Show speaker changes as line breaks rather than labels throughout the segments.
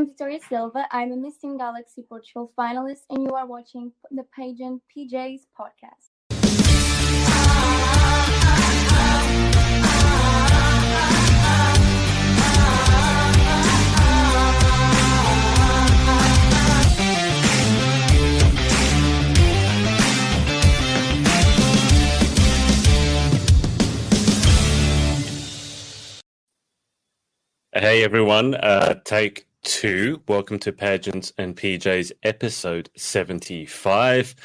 I'm Vitoria Silva. I'm a Miss Galaxy Portugal finalist, and you are watching the Pageant PPJ's podcast.
Hey everyone, take two. Welcome to Pageants and PJ's episode 75.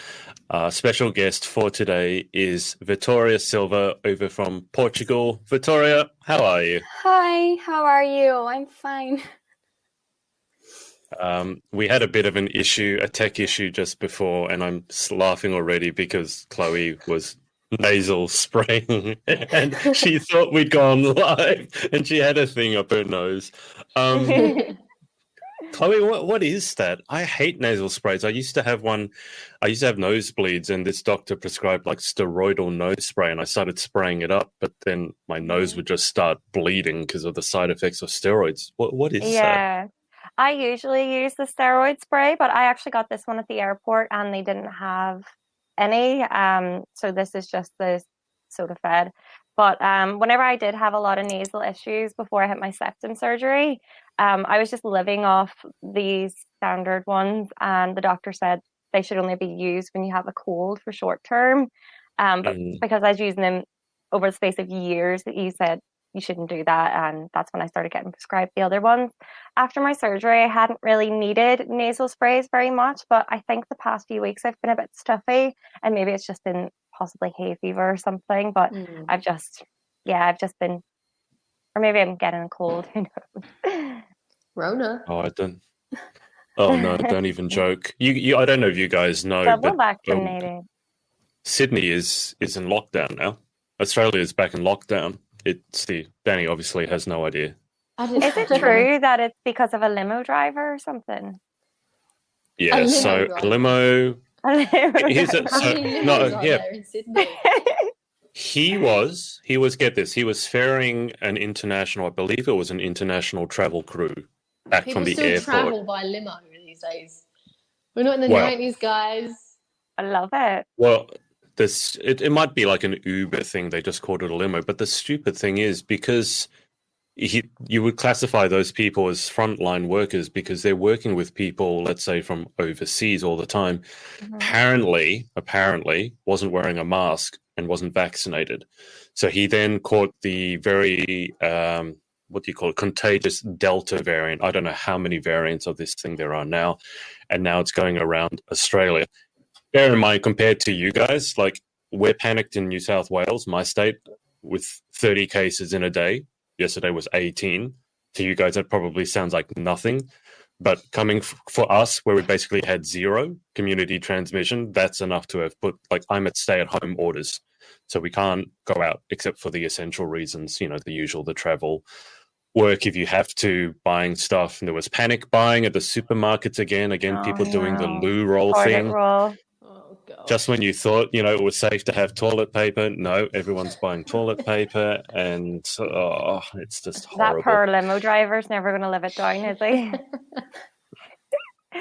Special guest for today is Vitoria Silva over from Portugal. Vitoria, how are you?
Hi, how are you? I'm fine.
We had a bit of an issue, a tech issue just before, and I'm laughing already because Chloe was nasal spraying and she thought we'd gone live and she had a thing up her nose. Chloe, what is that? I hate nasal sprays. I used to have nosebleeds and this doctor prescribed like steroidal nose spray and I started spraying it up, but then my nose would just start bleeding because of the side effects of steroids. What is that?
Yeah, I usually use the steroid spray, but I actually got this one at the airport and they didn't have any. So this is just the soda fed. But whenever I did have a lot of nasal issues before I had my septum surgery, I was just living off these standard ones, and the doctor said they should only be used when you have a cold for short term. But because I was using them over the space of years, he said you shouldn't do that, and that's when I started getting prescribed the other ones. After my surgery, I hadn't really needed nasal sprays very much, but I think the past few weeks I've been a bit stuffy, and maybe it's just been possibly hay fever or something, but I've just been, or maybe I'm getting a cold, who knows.
Rona.
Oh no, don't even joke. I don't know if you guys know,
Double
but
vaccinated.
Sydney is in lockdown now. Australia is back in lockdown. Danny obviously has no idea.
Is it true that it's because of a limo driver or something?
Yeah, so a limo. He was get this. He was ferrying an international, I believe it was an international travel crew back from the airport.
People still travel by limo these days. We're not in the 90s, guys.
I love it.
Well, it might be like an Uber thing. They just called it a limo. But the stupid thing is because you would classify those people as frontline workers because they're working with people, let's say, from overseas all the time. Apparently wasn't wearing a mask and wasn't vaccinated. So he then caught the very, contagious Delta variant. I don't know how many variants of this thing there are now. And now it's going around Australia. Bear in mind, compared to you guys, like we're panicked in New South Wales, my state, with 30 cases in a day. Yesterday was 18. To you guys, that probably sounds like nothing. But coming for us, where we basically had zero community transmission, that's enough to have put, like, I'm at stay-at-home orders. So we can't go out except for the essential reasons, the usual, the travel, work if you have to, buying stuff. And there was panic buying at the supermarkets again, people doing the loo roll thing.
Roll.
Oh, God.
Just when you thought, it was safe to have toilet paper, no, everyone's buying toilet paper, and it's just horrible.
That poor limo driver's never going to live it down, is he?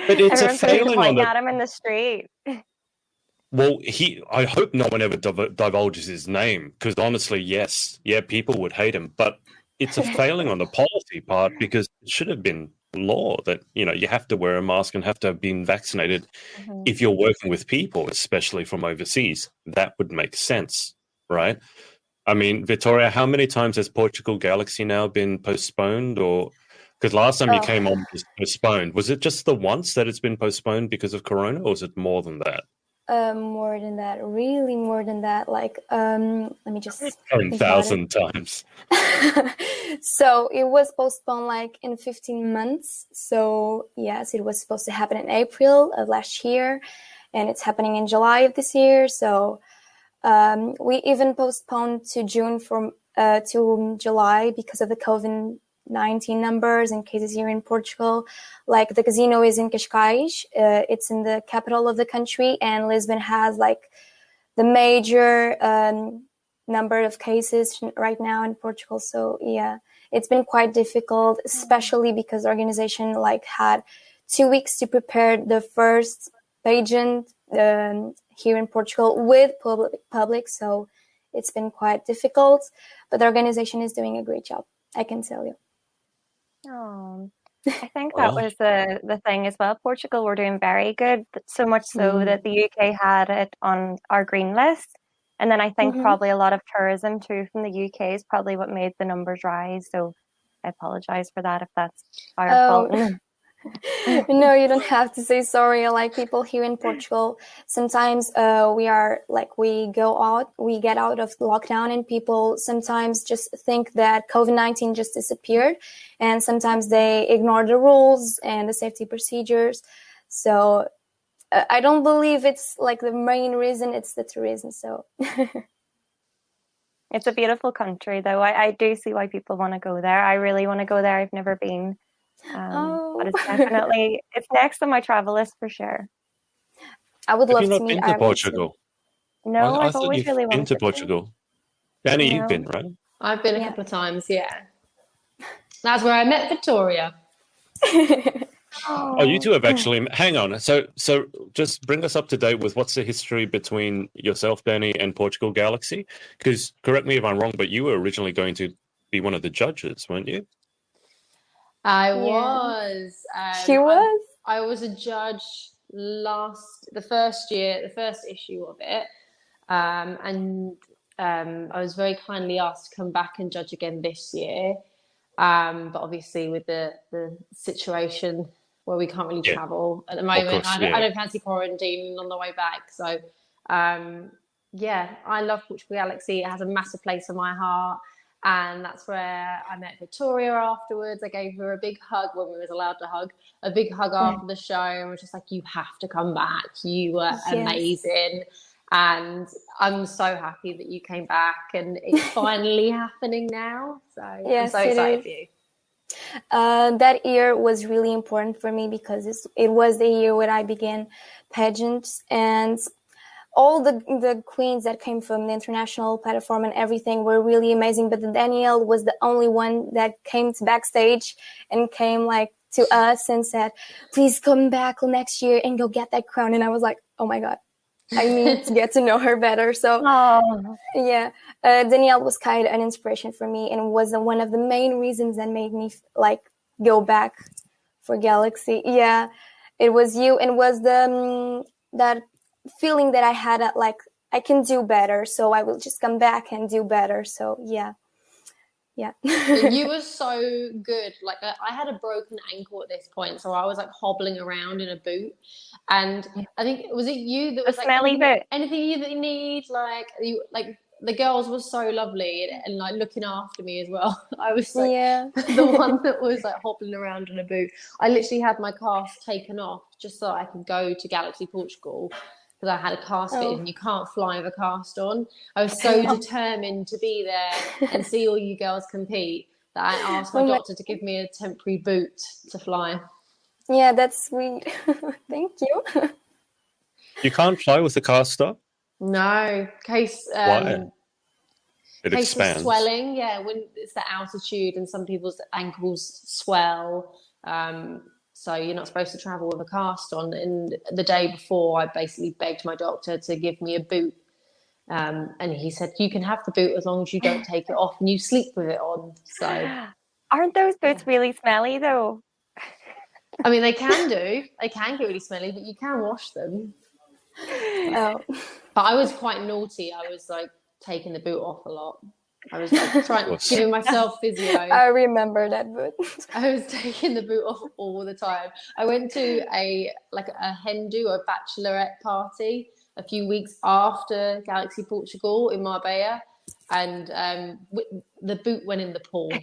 But it's
Everyone's
a failing
at him in the street.
Well, I hope no one ever divulges his name, because honestly, people would hate him, but it's a failing on the policy part because it should have been law that, you have to wear a mask and have to have been vaccinated if you're working with people, especially from overseas. That would make sense, right? I mean, Vitoria, how many times has Portugal Galaxy now been postponed? Or because last time you came on was postponed. Was it just the once that it's been postponed because of Corona, or is it more than that?
More than that, really more than that. Like, let me just
10,000 times.
So it was postponed like in 15 months. So yes, it was supposed to happen in April of last year, and it's happening in July of this year. So we even postponed to June to July because of the COVID-19 numbers and cases here in Portugal. Like the casino is in Cascais, it's in the capital of the country, and Lisbon has like the major number of cases right now in Portugal. So yeah, it's been quite difficult, especially because the organization like had 2 weeks to prepare the first pageant here in Portugal with public. So it's been quite difficult, but the organization is doing a great job, I can tell you.
Oh, I think that was the thing as well. Portugal were doing very good, so much so that the UK had it on our green list. And then I think probably a lot of tourism too from the UK is probably what made the numbers rise. So I apologize for that if that's our fault.
No, you don't have to say sorry. Like people here in Portugal, sometimes we get out of lockdown, and people sometimes just think that COVID-19 just disappeared, and sometimes they ignore the rules and the safety procedures. So I don't believe it's like the main reason, it's the tourism. So
it's a beautiful country though. I do see why people want to go there. I really want to go there. I've never been. But it's next on my travel list for sure.
I would love to meet
Have you not been to Portugal?
No,
I
I've
thought
always
you've
really
been
wanted
to Portugal. Danny, you've been, right?
I've been a couple of times, yeah. That's where I met Vitoria.
Oh, you two have actually. Hang on. So just bring us up to date with what's the history between yourself, Danny, and Portugal Galaxy. Because correct me if I'm wrong, but you were originally going to be one of the judges, weren't you?
I was.
She was.
I was a judge the first issue of it, and I was very kindly asked to come back and judge again this year. But obviously, with the situation where we can't really travel at the moment, I don't fancy quarantining on the way back. So, I love Portugal Galaxy. It has a massive place in my heart. And that's where I met Vitoria afterwards. I gave her a big hug when we was allowed to hug, a big hug after the show, and was just like, you have to come back. You were amazing. And I'm so happy that you came back, and it's finally happening now. So I'm so excited for you.
That year was really important for me because it was the year when I began pageants, and all the queens that came from the international platform and everything were really amazing. But Danielle was the only one that came to backstage and came like to us and said, please come back next year and go get that crown. And I was like, oh my God, I need to get to know her better. So Danielle was kind of an inspiration for me, and was one of the main reasons that made me like go back for Galaxy. Yeah, it was you, and was the that feeling that I had like I can do better, so I will just come back and do better. So yeah.
You were so good. Like I had a broken ankle at this point, so I was like hobbling around in a boot, and I think was it you that was like anything that you need, the girls were so lovely and like looking after me as well. I was like the one that was like hobbling around in a boot. I literally had my cast taken off just so I could go to Galaxy Portugal, because I had a cast fitted, and you can't fly with a cast on. I was so determined to be there and see all you girls compete that I asked my doctor to give me a temporary boot to fly.
Yeah, that's sweet. Thank you.
You can't fly with a cast on?
No, case
Why? It
case
expands.
of swelling. Yeah, when it's the altitude, and some people's ankles swell. So you're not supposed to travel with a cast on. And the day before, I basically begged my doctor to give me a boot. And he said, you can have the boot as long as you don't take it off and you sleep with it on. So,
aren't those boots really smelly though?
I mean, they can do. They can get really smelly, but you can wash them. But I was quite naughty. I was like taking the boot off a lot. I was like giving myself physio.
I remember that boot.
I was taking the boot off all the time. I went to a hen do, a bachelorette party a few weeks after Galaxy Portugal in Marbella, and the boot went in the pool.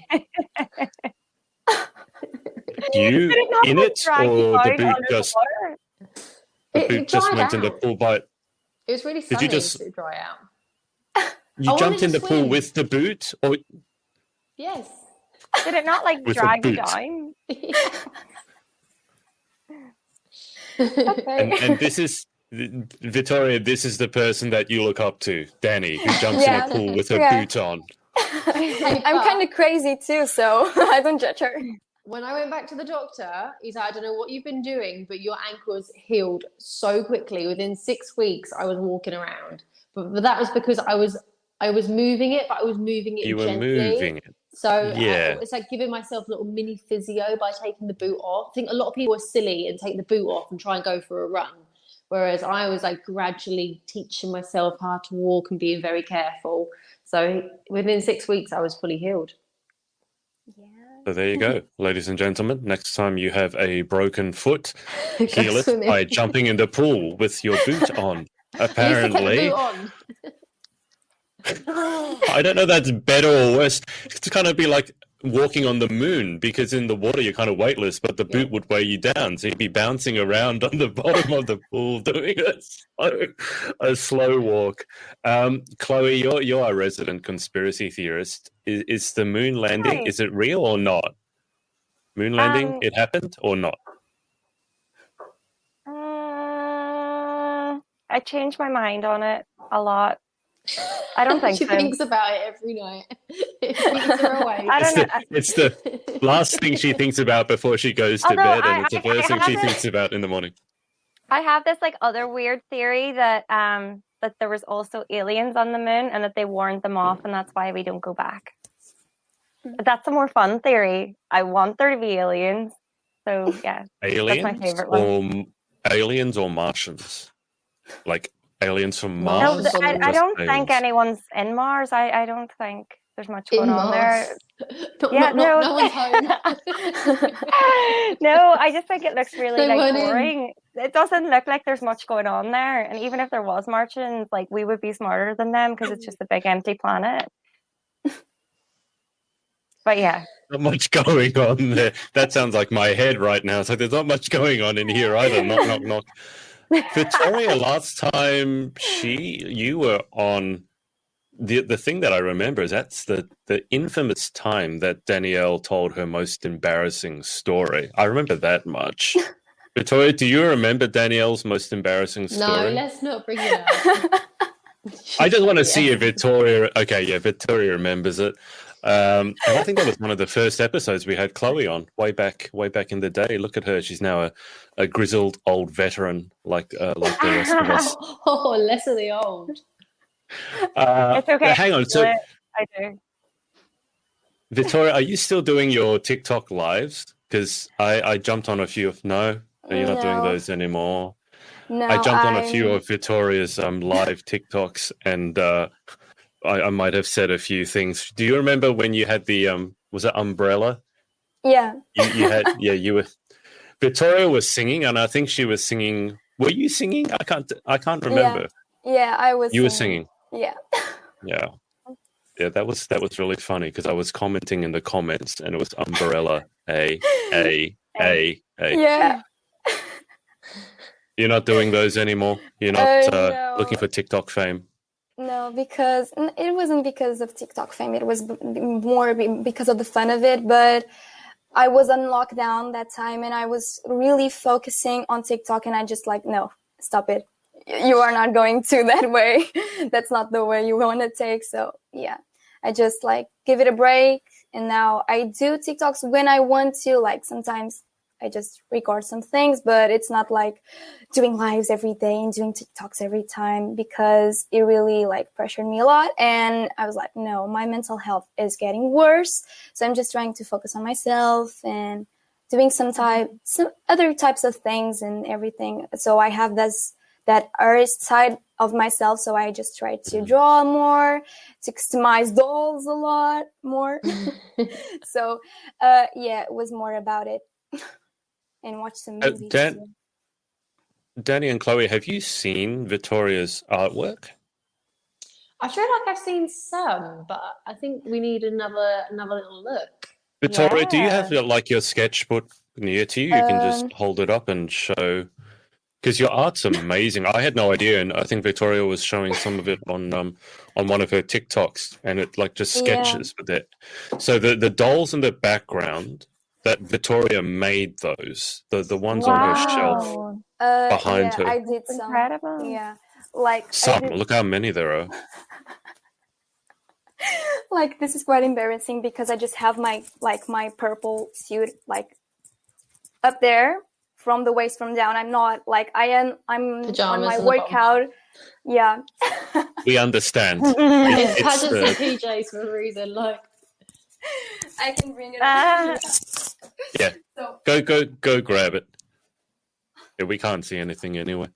You in it, or the boot just went in the pool? But
it was really sunny to dry out.
You jumped in the pool with the boot, or
yes?
Did it not like drag you down?
And this is Vitoria. This is the person that you look up to, Danny, who jumps in a pool with her boot on.
I'm kind of crazy too, so I don't judge her.
When I went back to the doctor, he said, I don't know what you've been doing, but your ankle's healed so quickly. Within 6 weeks, I was walking around. But that was because I was moving it, but I was moving it gently.
You were moving it.
So
yeah.
It's like giving myself a little mini physio by taking the boot off. I think a lot of people are silly and take the boot off and try and go for a run. Whereas I was like gradually teaching myself how to walk and being very careful. So within 6 weeks, I was fully healed.
Yeah.
So there you go, ladies and gentlemen. Next time you have a broken foot, heal it by jumping in the pool with your boot on. Apparently. I don't know if that's better or worse. It's kind of be like walking on the moon, because in the water you're kind of weightless, but the boot would weigh you down. So you'd be bouncing around on the bottom of the pool doing a slow walk. Chloe, you're a resident conspiracy theorist. Is the moon landing, is it real or not? Moon landing, it happened or not?
I change my mind on it a lot. I don't think
she
so.
thinks about it every night. It keeps her awake.
It's the last thing she thinks about before she goes to bed, and it's the first thing she thinks about in the morning.
I have this like other weird theory that that there was also aliens on the moon and that they warned them off, and that's why we don't go back. But that's a more fun theory. I want there to be aliens. So yeah,
aliens,
that's my favorite one.
Aliens or Martians, like aliens from Mars.
No, I don't think anyone's in Mars. I don't think there's much going on there.
No one's home.
No, I just think it looks really boring. It doesn't look like there's much going on there. And even if there was Martians, like we would be smarter than them because it's just a big empty planet. But yeah.
Not much going on there. That sounds like my head right now. So there's not much going on in here either. Knock, knock, knock. Vitoria, last time you were on, the thing that I remember is that's the infamous time that Danielle told her most embarrassing story. I remember that much. Vitoria, do you remember Danielle's most embarrassing story?
No, let's not bring it up.
I just want to see if Vitoria. Okay, yeah, Vitoria remembers it. And I think that was one of the first episodes we had Chloe on way back in the day. Look at her; she's now a grizzled old veteran, like the rest of us.
Oh, less of the old.
It's okay.
Hang on, so
I do.
Victoria, are you still doing your TikTok lives? Because I jumped on a few of you're not doing those anymore.
No,
I jumped on a few of Victoria's live TikToks, and I might have said a few things. Do you remember when you had the was it umbrella?
Yeah.
You were. Victoria was singing, and I think she was singing. Were you singing? I can't remember.
Yeah, I was.
You were singing.
Yeah.
Yeah. Yeah, that was really funny because I was commenting in the comments, and it was umbrella a.
Yeah.
You're not doing those anymore. You're not looking for TikTok fame.
No, because it wasn't because of TikTok fame. It was more because of the fun of it. But I was on lockdown that time, and I was really focusing on TikTok, and I just no, stop it. You are not going to that way. That's not the way you want to take. So yeah, I just give it a break. And now I do TikToks when I want to. Sometimes I just record some things, but it's not doing lives every day and doing TikToks every time, because it really pressured me a lot. And I was like, no, my mental health is getting worse. So I'm just trying to focus on myself and doing some other types of things and everything. So I have that artist side of myself. So I just try to draw more, to customize dolls a lot more. So it was more about it. And watch some movies.
Danny and Chloe, have you seen Victoria's artwork?
I feel like I've seen some, but I think we need another little look.
Victoria, do you have your sketchbook near to you? You can just hold it up and show, because your art's amazing. I had no idea, and I think Victoria was showing some of it on one of her TikToks, and it just sketches with it. So the dolls in the background, that Victoria made those, the ones on her shelf behind her.
I did some.
Incredible.
Yeah,
some. Look how many there are.
Like, this is quite embarrassing because I just have my purple suit like up there from the waist from down. I'm not like I'm
Pajamas
on my
on the
workout. Yeah.
We understand.
It's Pageants and PJs for a reason. Like,
I can bring it up.
Yeah.
So,
Go grab it. Yeah, we can't see anything anyway.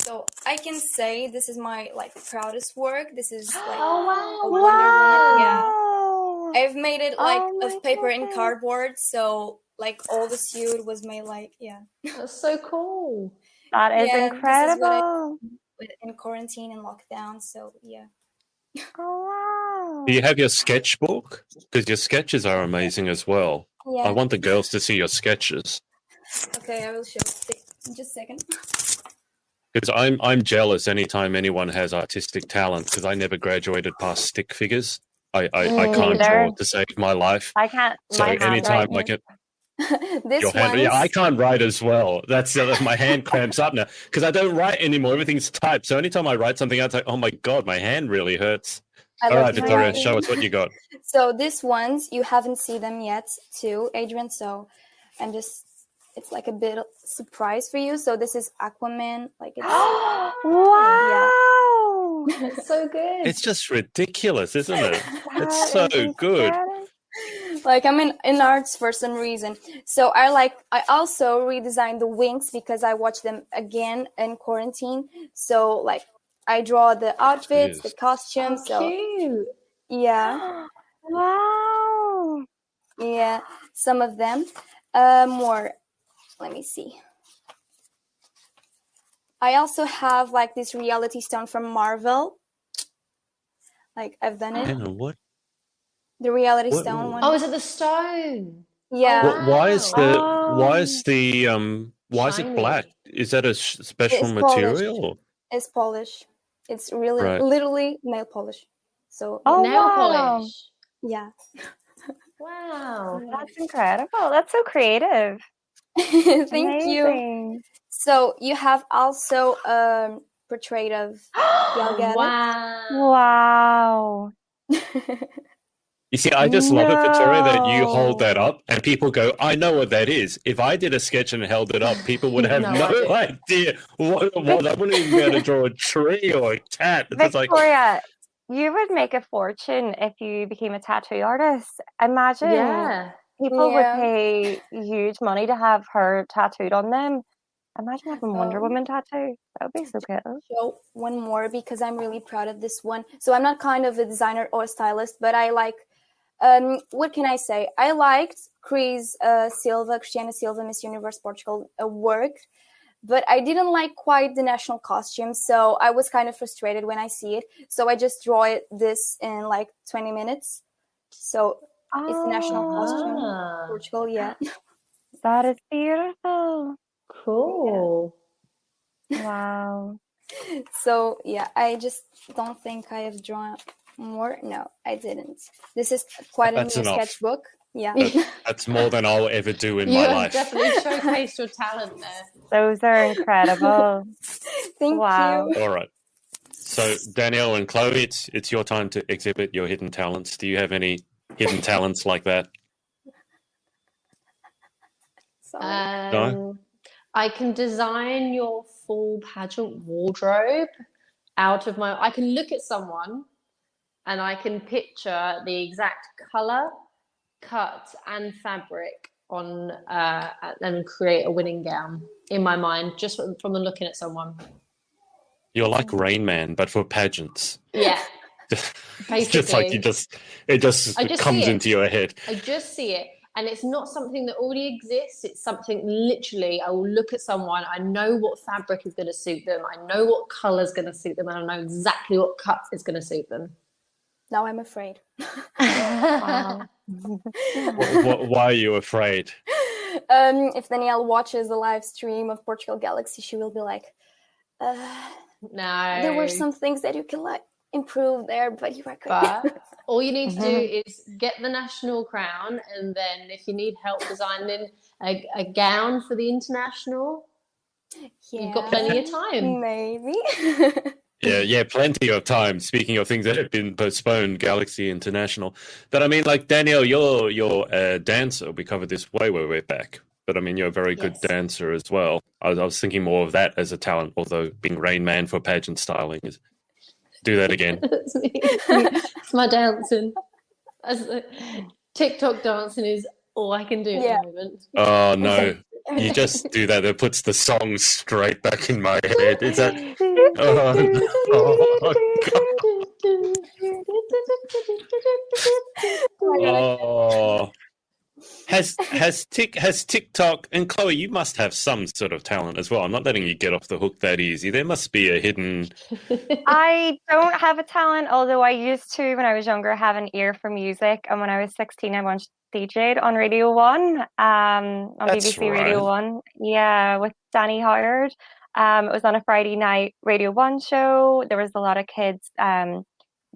so I can say this is my like proudest work. This is like
oh
a
wow,
Wonder Woman. Yeah.
Wow.
I've made it like
Oh
of paper and
goodness.
cardboard, so like all the suit was made like
that's so cool.
That is
Yeah, this is what I-
incredible.
in quarantine and lockdown. So yeah.
Oh
Do
wow.
you have your sketchbook? Because your sketches are amazing as well.
Yeah.
I want the girls to see your sketches.
Okay, I will show. Just a second.
Because I'm jealous anytime anyone has artistic talent, because I never graduated past stick figures. I can't
Neither.
draw to save my life.
I can't.
So
My
anytime I
handwriting
can,
This
your hand,
one.
yeah, I can't write as well. That's my hand cramps up now because I don't write anymore. Everything's typed. So anytime I write something out, it's like, oh my god, my hand really hurts. All right, Vitoria, show us what you got.
So these ones you haven't seen them yet, too, Adrian. So it's like a bit of surprise for you. So this is Aquaman. Like it's
wow.
It's so good.
It's just ridiculous, isn't it?
That
It's so
is
good.
incredible.
like I'm in arts for some reason. So I also redesigned the wings because I watched them again in quarantine. So like I draw the outfits, the costumes. So
cute.
yeah,
Wow.
yeah, some of them. More. Let me see. I also have like this reality stone from Marvel. Like I've done it.
Hang on, what?
The reality
What-
stone one.
Oh, is it the stone?
Yeah.
Oh,
Why is the
Oh.
why is it
Shiny.
black? Is that a special
It's
material?
It's polish. It's really
Right.
literally nail polish. So
Oh,
Nail
wow.
polish.
yeah.
Wow.
That's incredible. That's so creative.
Thank you.
Amazing.
So you have also portrait of Gal Gadot.
Wow.
Wow.
You see, I just love it, Victoria, that you hold that
No.
up and people go, I know what that is. If I did a sketch and held it up, people would have
No
no idea what it was. I wouldn't even be able to draw a tree or a cat. It's just like,
Victoria, you would make a fortune if you became a tattoo artist. Imagine
Yeah.
people would
Yeah.
pay huge money to have her tattooed on them. Imagine having Wonder
Oh.
Woman tattoo. That would be so cool.
Show one more because I'm really proud of this one. So I'm not kind of a designer or a stylist, but I like. What can I say? I liked Cristiana Silva, Miss Universe Portugal work, but I didn't like quite the national costume, so I was kind of frustrated when I see it. So I just draw this in like 20 minutes. So it's the national costume,
Ah,
Portugal, yeah.
That is beautiful.
cool.
Wow.
So yeah, I just don't think I have drawn more. No, I didn't. This is quite a
That's
new
enough.
sketchbook. Yeah.
that's more than I'll ever do in
You
my
have
life.
definitely showcased your talent there.
Those are incredible.
Thank
Wow.
you.
All right. So, Danielle and Chloe, it's your time to exhibit your hidden talents. Do you have any hidden talents like that?
Sorry.
No?
I can design your full pageant wardrobe out of I can look at someone and I can picture the exact color, cut, and fabric on and create a winning gown in my mind just from looking at someone.
You're like Rain Man, but for pageants.
Yeah,
It's just like it just
I just
comes
see it.
into your head.
I just see it. And it's not something that already exists. It's something literally, I will look at someone, I know what fabric is going to suit them, I know what color is going to suit them, and I know exactly what cut is going to suit them.
Now I'm afraid.
Wow.
Why are you afraid?
If Danielle watches the live stream of Portugal Galaxy, she will be like,
No.
there were some things that you can like improve there, but you are good.
But all you need to do is get the national crown, and then if you need help designing a gown for the international, you've got plenty of time.
Maybe.
Yeah, plenty of time. Speaking of things that have been postponed, Galaxy International. But I mean, like Danielle, you're a dancer. We covered this way back. But I mean, you're a very good dancer as well. I was thinking more of that as a talent, although being Rain Man for pageant styling is. Do that again.
That's me. It's my dancing. TikTok dancing is all I can do at the moment.
Oh no. You just do that. It puts the song straight back in my head. Is that? Oh. Has TikTok, and Chloe, you must have some sort of talent as well. I'm not letting you get off the hook that easy. There must be a hidden.
I don't have a talent, although I used to when I was younger have an ear for music. And when I was 16, I once DJ'd on Radio 1, on BBC Radio 1. Yeah, with Danny Howard. It was on a Friday night Radio 1 show. There was a lot of kids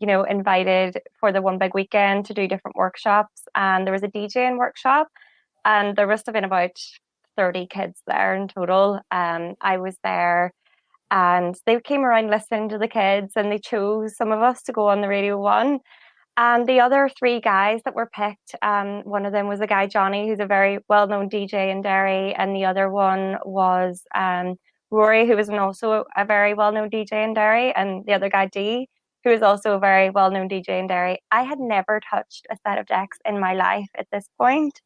invited for the one big weekend to do different workshops, and there was a DJing workshop, and there must have been about 30 kids there in total. I was there, and they came around listening to the kids, and they chose some of us to go on the Radio 1. And the other 3 guys that were picked, one of them was a guy, Johnny, who's a very well-known DJ in Derry, and the other one was Rory, who was also a very well-known DJ in Derry, and the other guy, Dee, who is also a very well-known DJ in Derry. I had never touched a set of decks in my life at this point.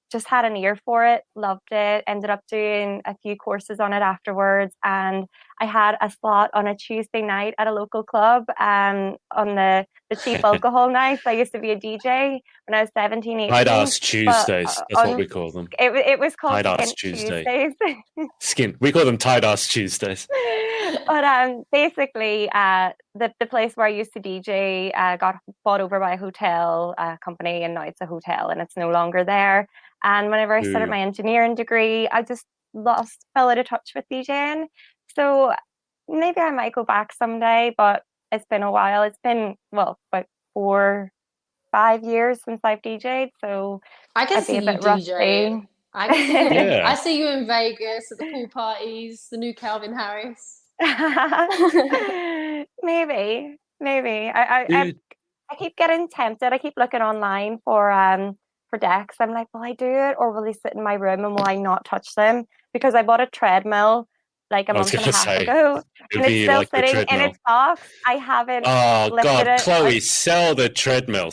Just had an ear for it, loved it, ended up doing a few courses on it afterwards. And I had a slot on a Tuesday night at a local club on the cheap alcohol nights. I used to be a DJ when I was 17, 18.
Tight-ass Tuesdays, that's what we call them.
It was called
Tight-ass Tuesdays. We call them Tight-ass Tuesdays.
But basically, the place where I used to DJ got bought over by a hotel company, and now it's a hotel and it's no longer there. And whenever I started my engineering degree, I just fell out of touch with DJing. So maybe I might go back someday, but it's been a while. It's been, about 4-5 years since I've DJed. So
I can see you DJ. I see you in Vegas at the pool parties, the new Calvin Harris.
Maybe. I keep getting tempted. I keep looking online for decks. I'm like, will I do it, or will they sit in my room and will I not touch them? Because I bought a treadmill like a month and a half ago, and it's still sitting in its box. I haven't.
Oh God,
it.
Chloe, sell the treadmill,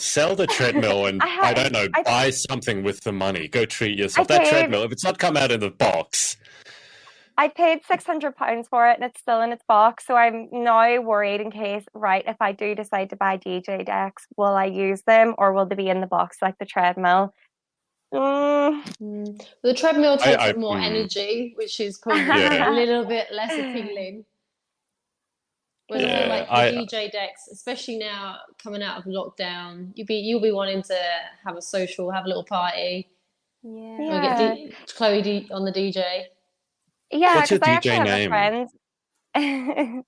and I don't know, buy something with the money. Go treat yourself. That treadmill, if it's not come out in the box.
I paid £600 for it, and it's still in its box. So I'm now worried in case, if I do decide to buy DJ decks, will I use them, or will they be in the box like the treadmill?
The treadmill takes up more energy, which is probably a little bit less appealing. Whereas the DJ decks, especially now coming out of lockdown, you'll be wanting to have a social, have a little party.
Yeah.
Get Chloe on the DJ.
Yeah,
what's your
DJ
name? Do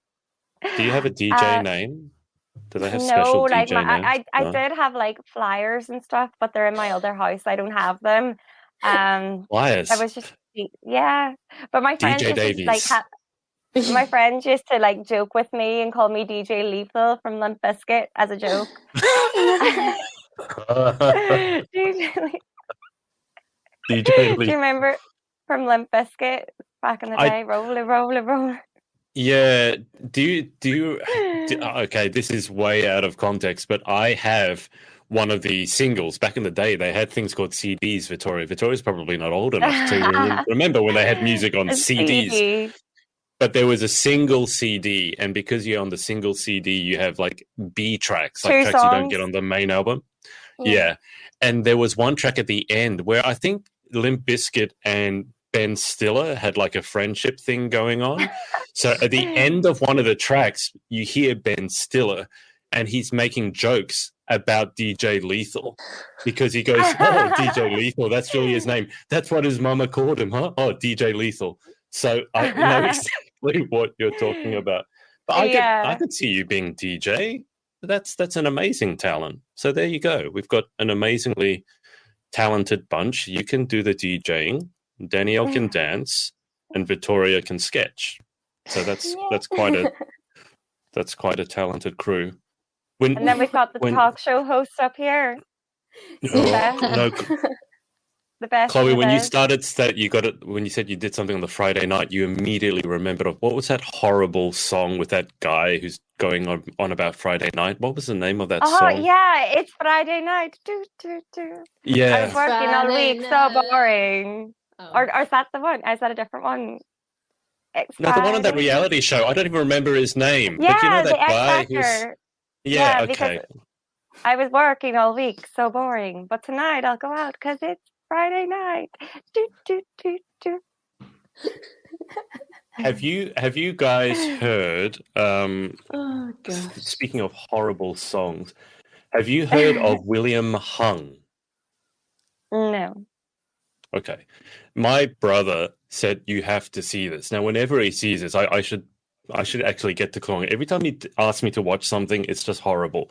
you have a DJ name? Do they have special DJ names?
I did have flyers and stuff, but they're in my other house. I don't have them.
Flyers.
I was just but my friends
DJ Davies.
my friends used to joke with me and call me DJ Lethal from Limp Bizkit as a joke.
DJ
Do you remember from Limp Bizkit back in the day? Roll.
Yeah. Do you? Okay, this is way out of context, but I have one of the singles. Back in the day, they had things called CDs. Vitoria's probably not old enough to remember when they had music on CDs. CD. But there was a single CD, and because you're on the single CD, you have B tracks, tracks songs you don't get on the main album. Yeah. And there was one track at the end where I think Limp Bizkit and Ben Stiller had a friendship thing going on. So at the end of one of the tracks, you hear Ben Stiller, and he's making jokes about DJ Lethal because he goes, "Oh, DJ Lethal, that's really his name. That's what his mama called him, huh? Oh, DJ Lethal." So I know exactly what you're talking about. But I could see you being DJ. That's an amazing talent. So there you go. We've got an amazingly talented bunch. You can do the DJing. Danielle can dance, and Vitoria can sketch. So that's quite a talented crew.
And then we've got the talk show host up here.
No,
the best.
Chloe, when you started that, you got it. When you said you did something on the Friday night, you immediately remembered of what was that horrible song with that guy who's going on about Friday night? What was the name of that song?
Oh yeah, it's Friday night.
Yeah,
I was working all week, so boring.
Oh.
Or is that the one? Is that a different one?
No, the one on that reality show. I don't even remember his name.
Yeah,
but you know that
the
guy
X Factor.
Yeah, okay.
Because I was working all week, so boring. But tonight I'll go out because it's Friday night.
Have you guys heard?
Oh gosh.
Speaking of horrible songs, have you heard of William Hung?
No.
Okay, my brother said you have to see this. Now, whenever he sees this, I should actually get to Chloe. Every time he asks me to watch something, it's just horrible.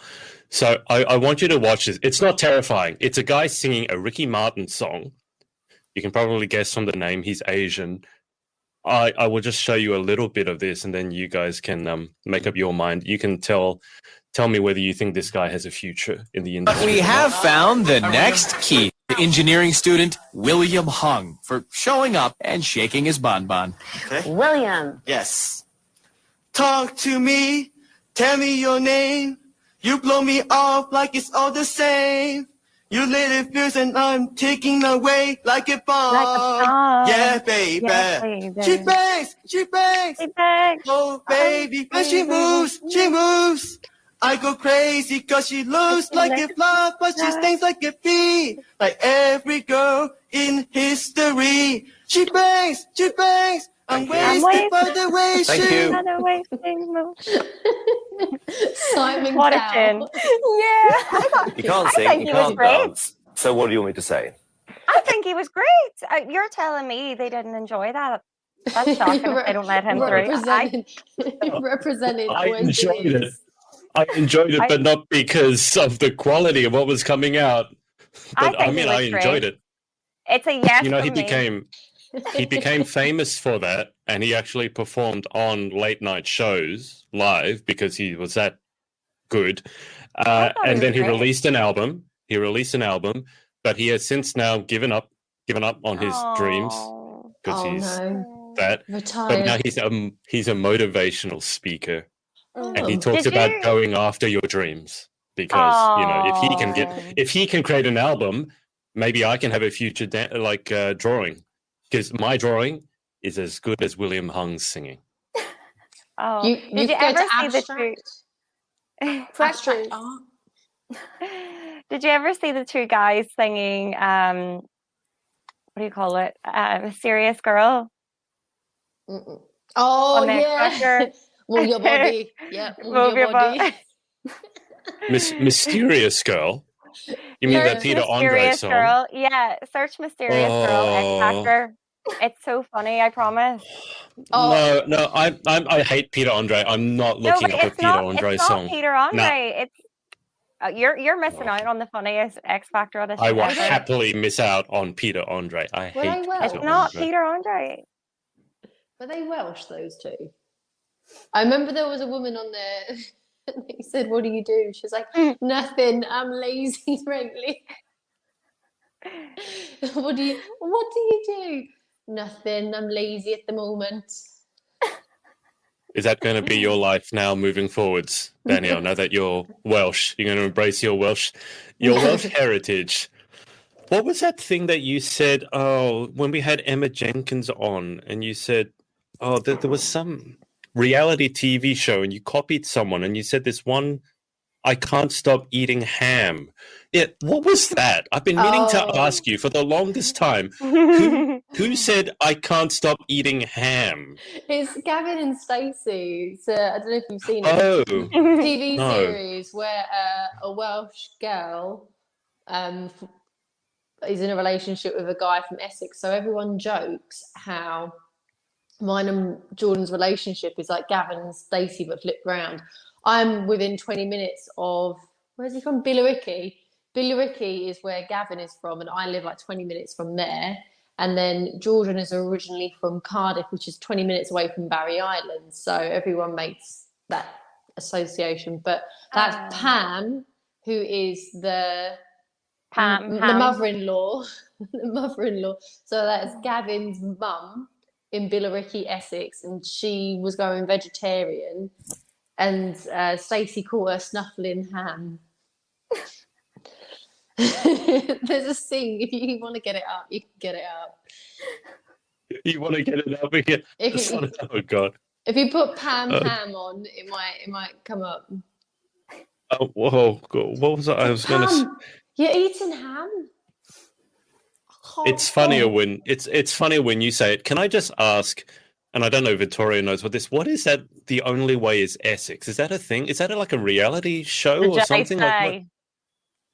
So I want you to watch this. It's not terrifying. It's a guy singing a Ricky Martin song. You can probably guess from the name. He's Asian. I will just show you a little bit of this, and then you guys can make up your mind. You can tell me whether you think this guy has a future in the industry.
But we have found the next key. Engineering student William Hung for showing up and shaking his bonbon.
Okay.
William.
Yes. Talk to me. Tell me your name. You blow me off like it's all the same. You lit it fierce and I'm taking away like a bomb. Yeah, baby.
Yeah, baby.
She bangs. She bangs.
She bangs.
Oh, baby. When she moves, she moves. I go crazy cause she looks like a flower, but she stings like a bee. Like every girl in history. She bangs, I'm wasted by the way
Simon
What a
Cowell.
chin. Yeah.
You can't
I
sing,
think
you
he was
can't
great.
dance. So what do you want me to say?
I think he was great. You're telling me they didn't enjoy that. That's shocking if they don't let him through.
Represented.
I enjoyed it. But not because of the quality of what was coming out. But I enjoyed it.
It's a yes.
You know,
from
he became famous for that, and he actually performed on late night shows live because he was that good. And then he released an album. But he has since now given up on his dreams because that.
Retired.
But now he's a motivational speaker. And he talks about going after your dreams because you know if he can create an album, maybe I can have a future drawing because my drawing is as good as William Hung's singing.
Oh,
Did you ever see the two? Abstract art.
Did you ever see the two guys singing? What do you call it? Mysterious Girl.
Mm-mm. Oh yeah. Move your body. Yeah. Move your body.
Mysterious Girl. You mean that Peter Andre song?
Girl. Yeah, search Mysterious Girl X Factor. It's so funny, I promise.
Oh. No, I hate Peter Andre. I'm not looking up a Peter Andre song.
It's not Peter Andre. It's you're missing out on the funniest X Factor audition.
I will happily miss out on Peter Andre. I hate Peter Andre.
It's not Peter Andre.
Were they Welsh, those two? I remember there was a woman on there. He said, "What do you do?" She was like, "Nothing. I'm lazy, frankly." What do you do? Nothing. I'm lazy at the moment.
Is that going to be your life now moving forwards, Danielle? Now that you're Welsh, you're going to embrace your Welsh heritage. What was that thing that you said? Oh, when we had Emma Jenkins on, and you said, "Oh, there was some reality TV show," and you copied someone, and you said this one, "I can't stop eating ham." Yeah, what was that? I've been meaning to ask you for the longest time. Who said "I can't stop eating ham"?
It's Gavin and Stacey. So I don't know if you've seen it.
Oh,
TV series where a Welsh girl is in a relationship with a guy from Essex. So everyone jokes how mine and Jordan's relationship is like Gavin and Stacey but flipped round. I'm within 20 minutes of, where's he from? Billericay. Billericay is where Gavin is from, and I live like 20 minutes from there. And then Jordan is originally from Cardiff, which is 20 minutes away from Barry Island. So everyone makes that association. But that's Pam, who is the mother-in-law. The mother-in-law. So that's Gavin's mum in Billericay, Essex. And she was going vegetarian. And Stacey called her Snuffling Ham. There's a sing. If you want to get it up, you can get it up.
You want to get it up again? Oh God!
If you put Pam Ham on, it might come up.
Oh, whoa! What was that? I was going to.
You're eating ham.
It's funnier when it's funnier when you say it. Can I just ask? And I don't know if Vitoria knows what is that? The Only Way is Essex. Is that a thing? Is that like a reality show or something? Like what?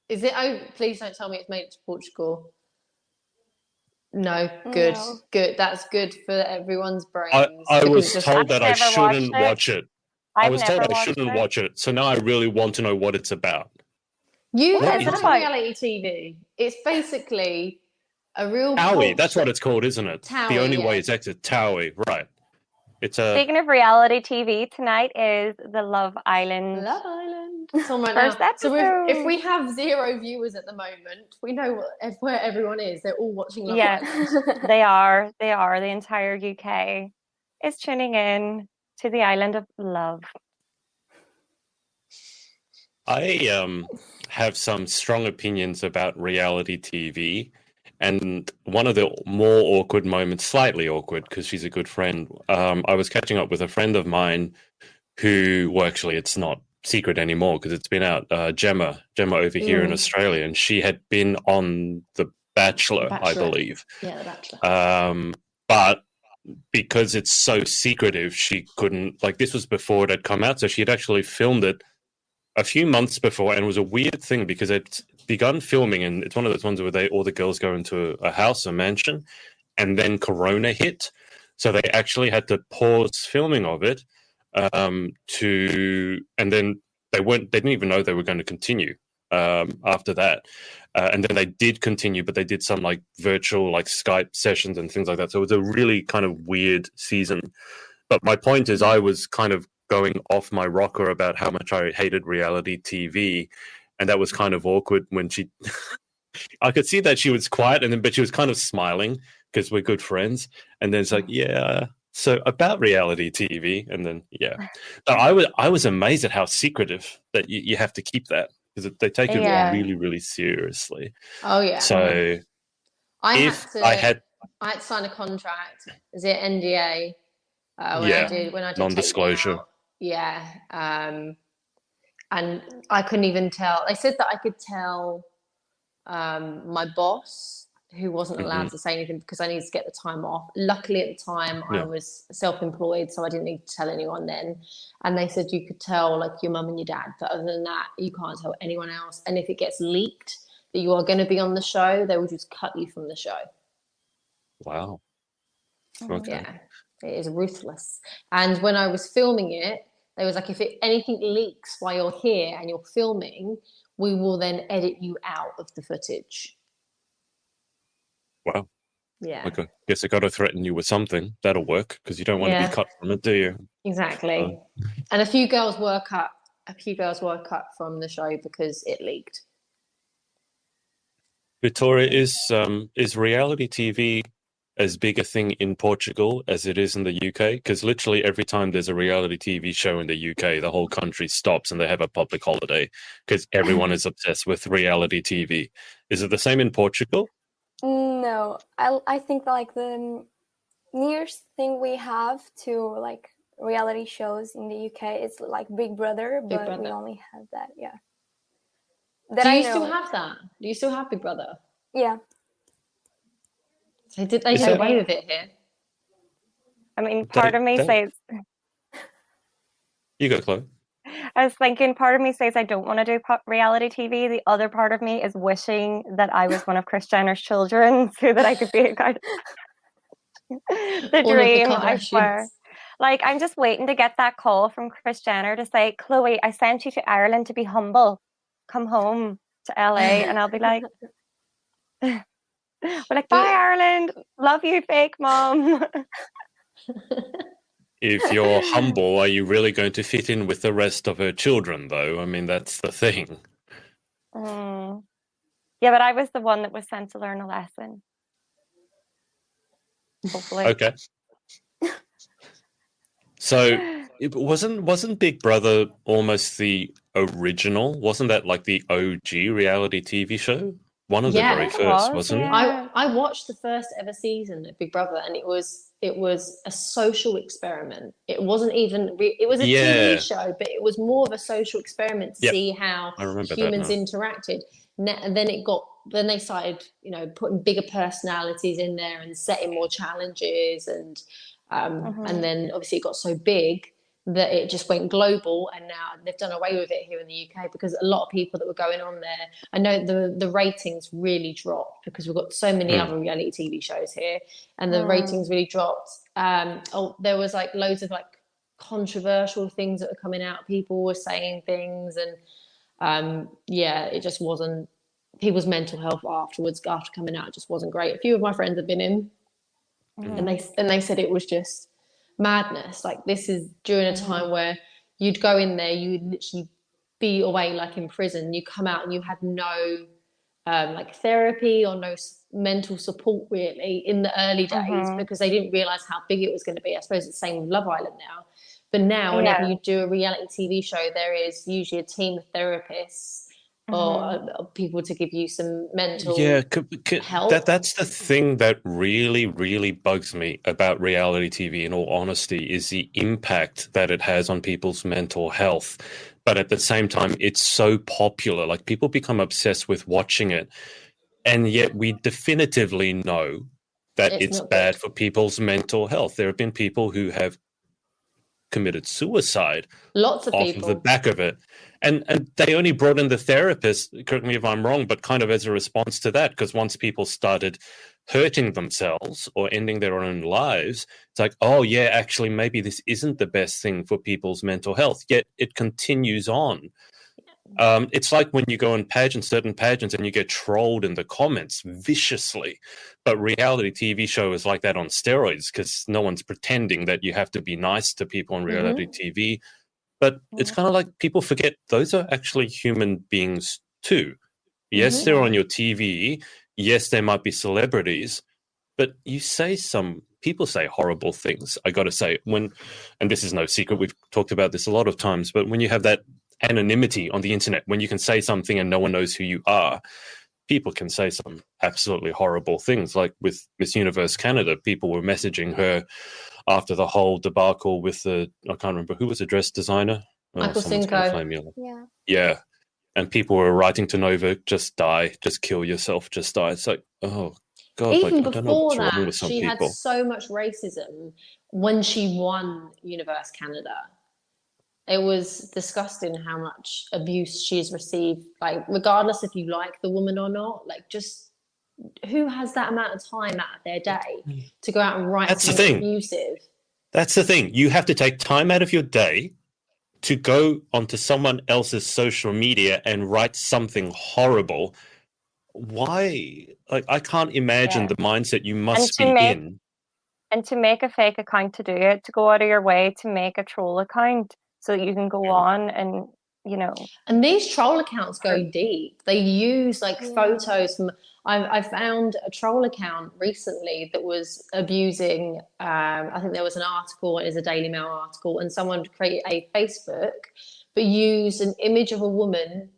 Is it? Oh, please don't tell me it's made to Portugal. No, good, no. Good. That's good for everyone's brains.
I was told that I shouldn't watch it. I was told I shouldn't watch it. So now I really want to know what it's about.
It's not reality TV. It's basically a real
Towie. That's what it's called, isn't it? Towie, the Only Way is Exit. Towie, right? It's a.
Speaking of reality TV, tonight is the Love Island.
Love Island. First episode. So if we have 0 viewers at the moment, we know where everyone is. They're all watching Love Island.
They are. The entire UK is tuning in to the island of love.
I have some strong opinions about reality TV. And one of the more awkward moments, slightly awkward, because she's a good friend, I was catching up with a friend of mine who, well, actually, it's not secret anymore because it's been out, Gemma over here in Australia, and she had been on The Bachelor, I believe.
Yeah, The Bachelor.
But because it's so secretive, she couldn't, like, this was before it had come out, so she had actually filmed it a few months before, and it was a weird thing because it's begun filming, and it's one of those ones where all the girls go into a house, a mansion, and then Corona hit, so they actually had to pause filming of it and then they didn't even know they were going to continue after that, and then they did continue, but they did some like virtual like Skype sessions and things like that, so it was a really kind of weird season. But my point is, I was kind of going off my rocker about how much I hated reality TV, and that was kind of awkward when she I could see that she was quiet, but she was kind of smiling because we're good friends, and then it's like, yeah, so about reality TV, and then but I was amazed at how secretive that you have to keep that, because they take it really, really seriously.
Oh yeah.
So
I had to sign a contract. Is it NDA? When I did
non-disclosure.
Yeah. And I couldn't even tell. They said that I could tell my boss, who wasn't allowed to say anything because I needed to get the time off. Luckily, at the time, I was self-employed, so I didn't need to tell anyone then. And they said you could tell, like, your mum and your dad. But other than that, you can't tell anyone else. And if it gets leaked that you are going to be on the show, they will just cut you from the show.
Wow. Okay.
Yeah. It is ruthless. And when I was filming it, they was like, if anything leaks while you're here and you're filming, we will then edit you out of the footage.
Wow.
Yeah.
Okay. Guess I got to threaten you with something. That'll work, because you don't want to be cut from it, do you?
Exactly. And a few girls were cut from the show because it leaked.
Vitoria, is reality TV as big a thing in Portugal as it is in the UK? Because literally every time there's a reality TV show in the UK, the whole country stops and they have a public holiday because everyone is obsessed with reality TV. Is it the same in Portugal?
No, I think like the nearest thing we have to like reality shows in the UK is like Big Brother, but we only have that. Yeah.
Do you still have that? Do you still have Big Brother?
Yeah.
So did they get away with it here?
I mean, part of me says...
You go, Chloe.
I was thinking, part of me says I don't want to do reality TV. The other part of me is wishing that I was one of Kris Jenner's children so that I could be a kind of... the dream, I swear. Like, I'm just waiting to get that call from Kris Jenner to say, Chloe, I sent you to Ireland to be humble. Come home to LA. And I'll be like... We're like, bye, Ireland. Love you, fake mom.
If you're humble, are you really going to fit in with the rest of her children, though? I mean, that's the thing.
Yeah, but I was the one that was sent to learn a lesson. Hopefully.
Okay. So it wasn't Big Brother almost the original? Wasn't that like the OG reality TV show? One of the very first, wasn't it?
I watched the first ever season of Big Brother, and it was a social experiment. It wasn't even it was a TV show, but it was more of a social experiment to see how humans interacted. And then they started, putting bigger personalities in there and setting more challenges, and then obviously it got so big that it just went global, and now they've done away with it here in the UK because a lot of people that were going on there, I know the ratings really dropped because we've got so many other reality TV shows here, and the ratings really dropped. There was like loads of like controversial things that were coming out. People were saying things, and it just wasn't, people's mental health after coming out just wasn't great. A few of my friends have been in, and they said it was just madness. Like, this is during a time where you'd go in there, you'd literally be away like in prison. You come out and you had no like therapy or no mental support really in the early days because they didn't realize how big it was going to be. I suppose it's the same with Love Island now. But now, whenever you do a reality TV show, there is usually a team of therapists or people to give you some mental help.
That's the thing that really, really bugs me about reality TV, in all honesty, is the impact that it has on people's mental health. But at the same time, it's so popular. Like, people become obsessed with watching it. And yet we definitively know that it's bad for people's mental health. There have been people who have committed suicide
off
of the back of it. And they only brought in the therapist, correct me if I'm wrong, but kind of as a response to that, because once people started hurting themselves or ending their own lives, it's like, oh yeah, actually maybe this isn't the best thing for people's mental health. Yet it continues on. It's like when you go on certain pageants and you get trolled in the comments viciously. But reality TV show is like that on steroids, because no one's pretending that you have to be nice to people on reality TV. But it's kind of like people forget those are actually human beings too. Yes, they're on your TV. Yes, they might be celebrities. But people say horrible things. I got to say, and this is no secret, we've talked about this a lot of times, but when you have that anonymity on the internet, when you can say something and no one knows who you are, people can say some absolutely horrible things. Like with Miss Universe Canada, people were messaging her after the whole debacle with I can't remember who was the dress designer.
Michael Cinco.
Yeah. And people were writing to Nova, just die, just kill yourself, just die. It's like, oh God.
Even
I don't know what's
before
wrong with
that,
some
she
people.
had so much racism when she won Universe Canada. It was disgusting how much abuse she's received, like, regardless if you like the woman or not. Like, just who has that amount of time out of their day to go out and write something abusive?
That's the thing. You have to take time out of your day to go onto someone else's social media and write something horrible. Why? Like, I can't imagine the mindset you must be in.
And to make a fake account to do it, to go out of your way to make a troll account so that you can go on and,
And these troll accounts go deep. They use like photos from. I found a troll account recently that was abusing. I think there was an article, it was a Daily Mail article, and someone created a Facebook, but used an image of a woman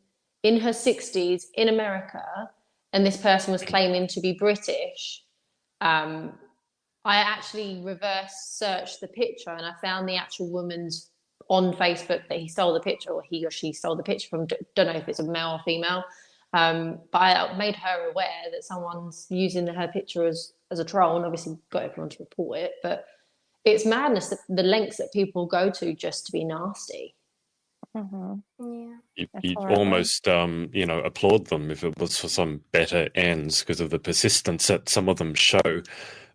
in her 60s in America, and this person was claiming to be British. I actually reverse searched the picture, and I found the actual woman's on Facebook that he stole the picture, or he or she stole the picture from. Don't know if it's a male or female. But I made her aware that someone's using her picture as a troll, and obviously got everyone to report it. But it's madness, the lengths that people go to just to be nasty.
You'd almost, applaud them if it was for some better ends because of the persistence that some of them show.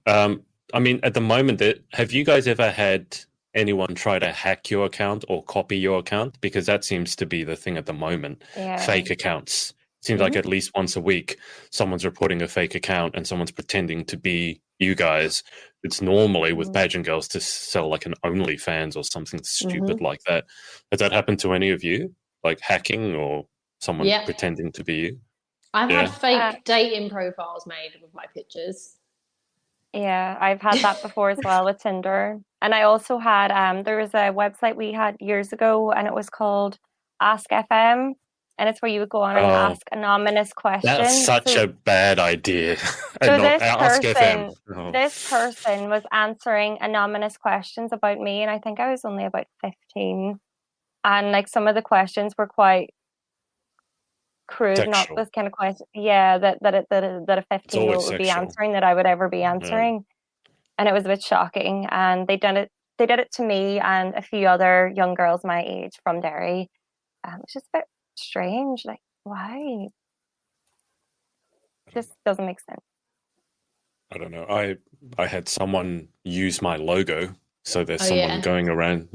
I mean, at the moment, have you guys ever had anyone try to hack your account or copy your account? Because that seems to be the thing at the moment. Fake accounts. Seems like at least once a week, someone's reporting a fake account and someone's pretending to be you guys, it's normally with pageant girls to sell like an OnlyFans or something stupid like that. Has that happened to any of you? Like hacking or someone pretending to be you?
I've had fake dating profiles made with my pictures.
Yeah, I've had that before as well with Tinder. And I also had, there was a website we had years ago and it was called Ask FM. And it's where you would go on and ask anonymous questions.
That's such a bad idea.
So this person was answering anonymous questions about me. And I think I was only about 15. And like some of the questions were quite crude,
sexual.
Not this kind of question. Yeah, that a 15-year-old would be answering, that I would ever be answering. And it was a bit shocking. And they did it to me and a few other young girls my age from Derry. It's just a bit strange. Like, why? It just doesn't make sense.
I don't know. I had someone use my logo. So there's someone going around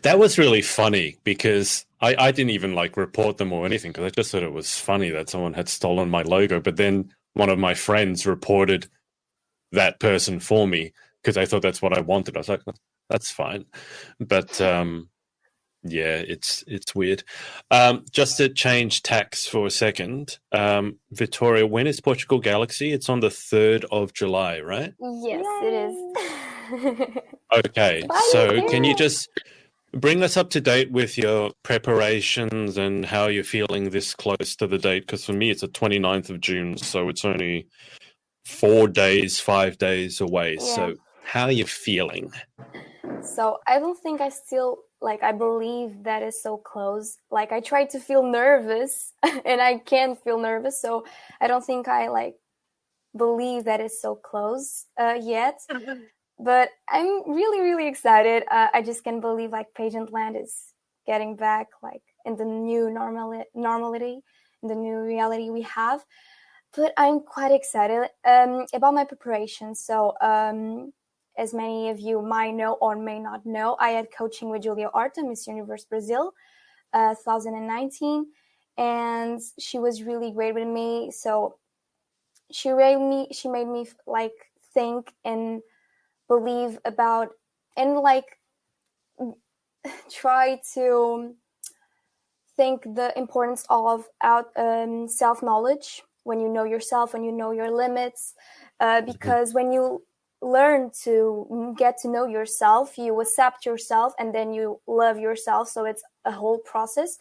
that was really funny because I didn't even like report them or anything because I just thought it was funny that someone had stolen my logo. But then one of my friends reported that person for me because I thought that's what I wanted. I was like, that's fine. But it's weird. Just to change tacks for a second, Vitoria, when is Portugal Galaxy? It's on the 3rd of July, right?
Yes, it is.
Okay, so can you just bring us up to date with your preparations and how you're feeling this close to the date? Because for me, it's the 29th of June, so it's only 5 days away. Yeah. So how are you feeling?
So I don't think I believe that is so close. Like I try to feel nervous and I can't feel nervous. So I don't think I believe that it's so close yet. But I'm really, really excited. I just can't believe Pageant Land is getting back in the new normality, in the new reality we have. But I'm quite excited about my preparation. So as many of you might know or may not know, I had coaching with Julia Horta, Miss Universe Brazil, 2019. And she was really great with me. So she made me think and believe about and try to think the importance of self-knowledge when you know yourself, when you know your limits, because when you learn to get to know yourself, you accept yourself and then you love yourself. So it's a whole process.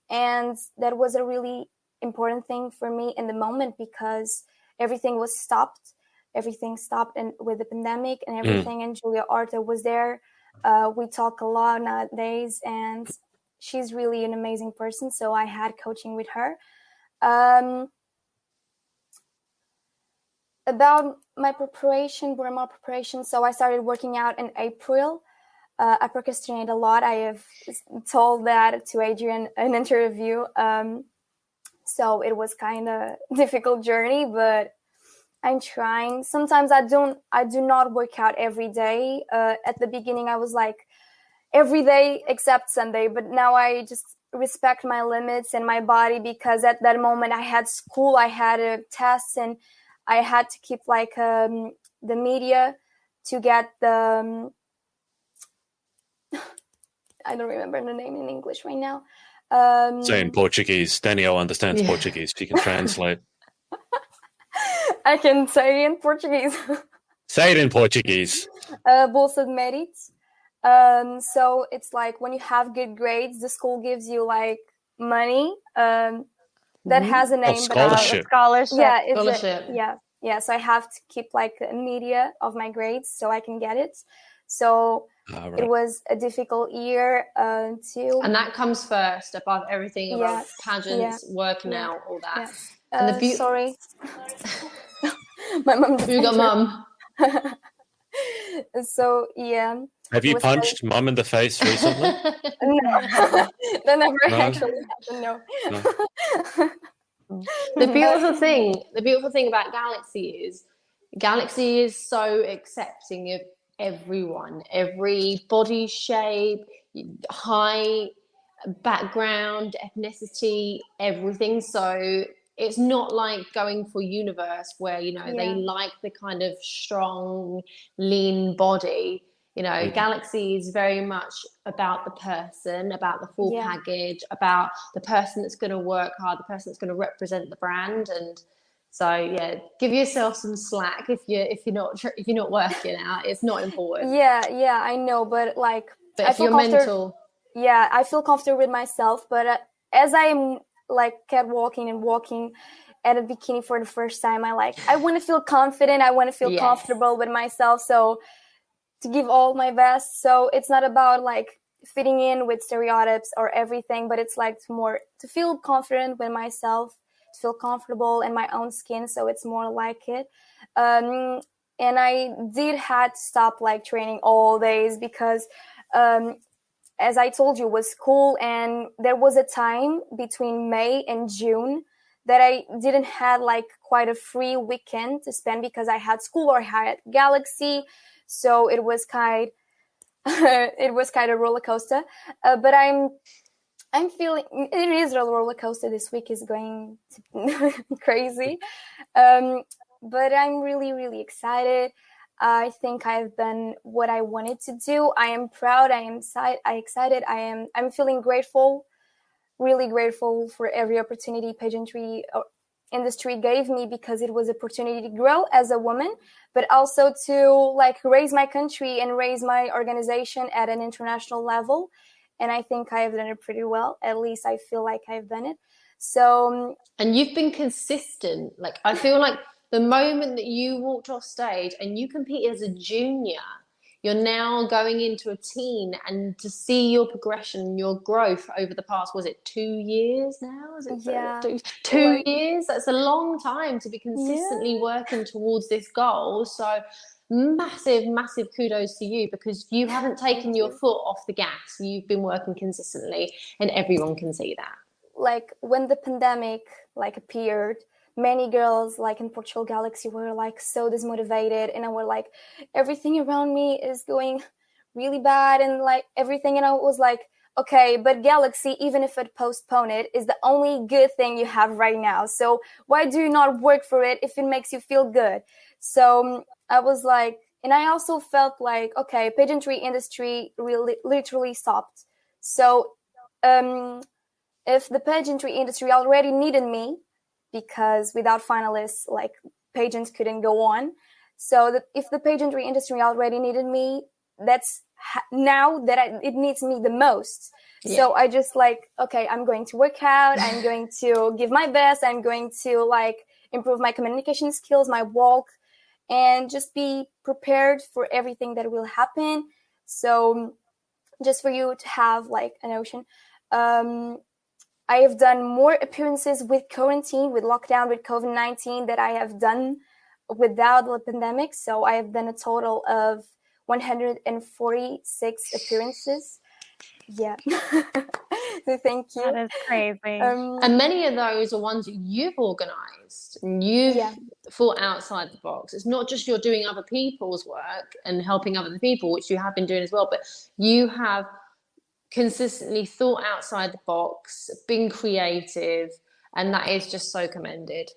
And that was a really important thing for me in the moment because everything was stopped. Everything stopped and with the pandemic and everything. And Julia Horta was there. We talk a lot nowadays and she's really an amazing person. So I had coaching with her. About my preparation, more preparation. So I started working out in April. I procrastinate a lot. I have told that to Adrian in an interview. So it was kind of a difficult journey, but I'm trying. Sometimes I do not work out every day. At the beginning, I was every day except Sunday, but now I just respect my limits and my body because at that moment I had school, I had a test, and I had to keep the media to get the I don't remember the name in English right now.
Say in Portuguese. Danielle understands Portuguese. She can translate.
I can say it in Portuguese.
Say it in Portuguese.
Bolsa de Mérito. So it's when you have good grades, the school gives you money. That has a name.
Scholarship.
Scholarship.
Yeah,
scholarship.
Yeah. So I have to keep a media of my grades so I can get it. So right. It was a difficult year too.
And that comes first above everything about pageants, working out, all that.
Yeah. And sorry. My mom.
You got mum.
So yeah.
Have you punched mum in the face recently?
No, that never actually happened. No.
The beautiful thing about Galaxy is so accepting of everyone, every body shape, height, background, ethnicity, everything. So it's not like going for Universe where, you know, they
Yeah.
like the kind of strong, lean body. You know, Galaxy is very much about the person, about the full package, about the person that's going to work hard, the person that's going to represent the brand. And so, yeah, give yourself some slack if you're not working out. It's not important.
Yeah, I know, but like,
but
I
if
feel
you're mental,
yeah, I feel comfortable with myself. But as I'm like kept walking and walking at a bikini for the first time, I want to feel confident. I want to feel comfortable with myself. So to give all my best. So it's not about like fitting in with stereotypes or everything, but it's like more to feel confident with myself, to feel comfortable in my own skin. So it's more like it. And I did had to stop like training all days because, as I told you, it was school, and there was a time between May and June that I didn't have like quite a free weekend to spend because I had school or I had Galaxy. So it was kind of roller coaster. But I'm feeling it is a roller coaster. This week is going crazy. But I'm really, really excited. I think I've done what I wanted to do. I am proud. I am excited. I'm feeling grateful, really grateful for every opportunity pageantry industry gave me, because it was an opportunity to grow as a woman, but also to like raise my country and raise my organization at an international level. And I think I have done it pretty well. At least I feel like I've done it. So,
and you've been consistent. Like, I feel like the moment that you walked off stage and you competed as a junior, you're now going into a teen, and to see your progression, your growth over the past, was it 2 years now? Is it two years? That's a long time to be consistently working towards this goal. So massive, massive kudos to you, because you haven't taken your foot off the gas. You've been working consistently, and everyone can see that.
Like when the pandemic like appeared, many girls like in Portugal Galaxy were like so dismotivated, and I were like, everything around me is going really bad and like everything. And I was like, okay, but Galaxy, even if it postponed it, is the only good thing you have right now. So why do you not work for it if it makes you feel good? So I was like, and I also felt like, okay, pageantry industry really literally stopped. So if the pageantry industry already needed me, because without finalists, like pageants couldn't go on. So that if the pageantry industry already needed me, that's now that it needs me the most. Yeah. So I just like, okay, I'm going to work out. I'm going to give my best. I'm going to like improve my communication skills, my walk, and just be prepared for everything that will happen. So just for you to have like a notion, I have done more appearances with quarantine, with lockdown, with COVID-19 that I have done without the pandemic. So I have done a total of 146 appearances. Yeah. So thank you.
That is crazy.
And many of those are ones that you've organised, and you've thought outside the box. It's not just you're doing other people's work and helping other people, which you have been doing as well, but you have consistently thought outside the box, been creative, and that is just so commended.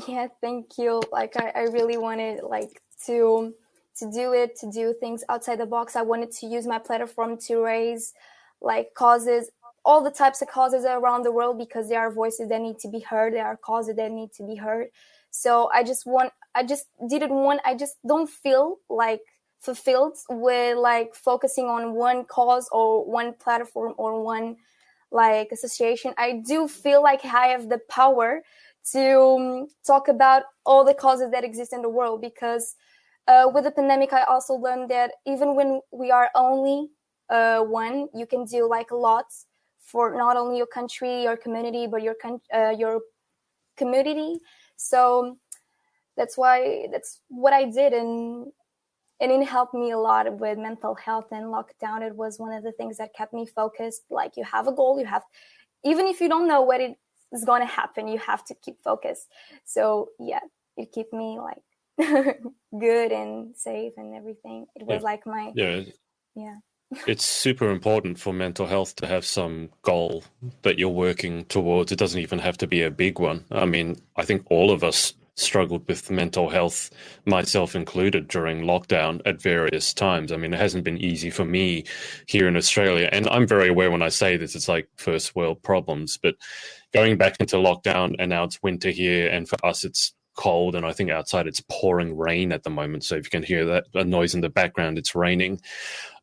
Yeah, thank you. Like I really wanted like to do things outside the box. I wanted to use my platform to raise like causes, all the types of causes around the world, because there are voices that need to be heard, there are causes that need to be heard. So I just don't feel like fulfilled with like focusing on one cause or one platform or one like association. I do feel like I have the power to talk about all the causes that exist in the world, because with the pandemic, I also learned that even when we are only one, you can do like a lot for not only your country, your community, but your community. So that's what I did, and it helped me a lot with mental health and lockdown. It was one of the things that kept me focused. Like, you have a goal, even if you don't know what it is going to happen, you have to keep focused. So yeah, it kept me like good and safe and everything. It was like my
It's super important for mental health to have some goal that you're working towards. It doesn't even have to be a big one. I mean, I think all of us struggled with mental health, myself included, during lockdown at various times. I mean, it hasn't been easy for me here in Australia. And I'm very aware when I say this, it's like first world problems. But going back into lockdown, and now it's winter here, and for us it's cold, and I think outside it's pouring rain at the moment. So if you can hear that a noise in the background, it's raining.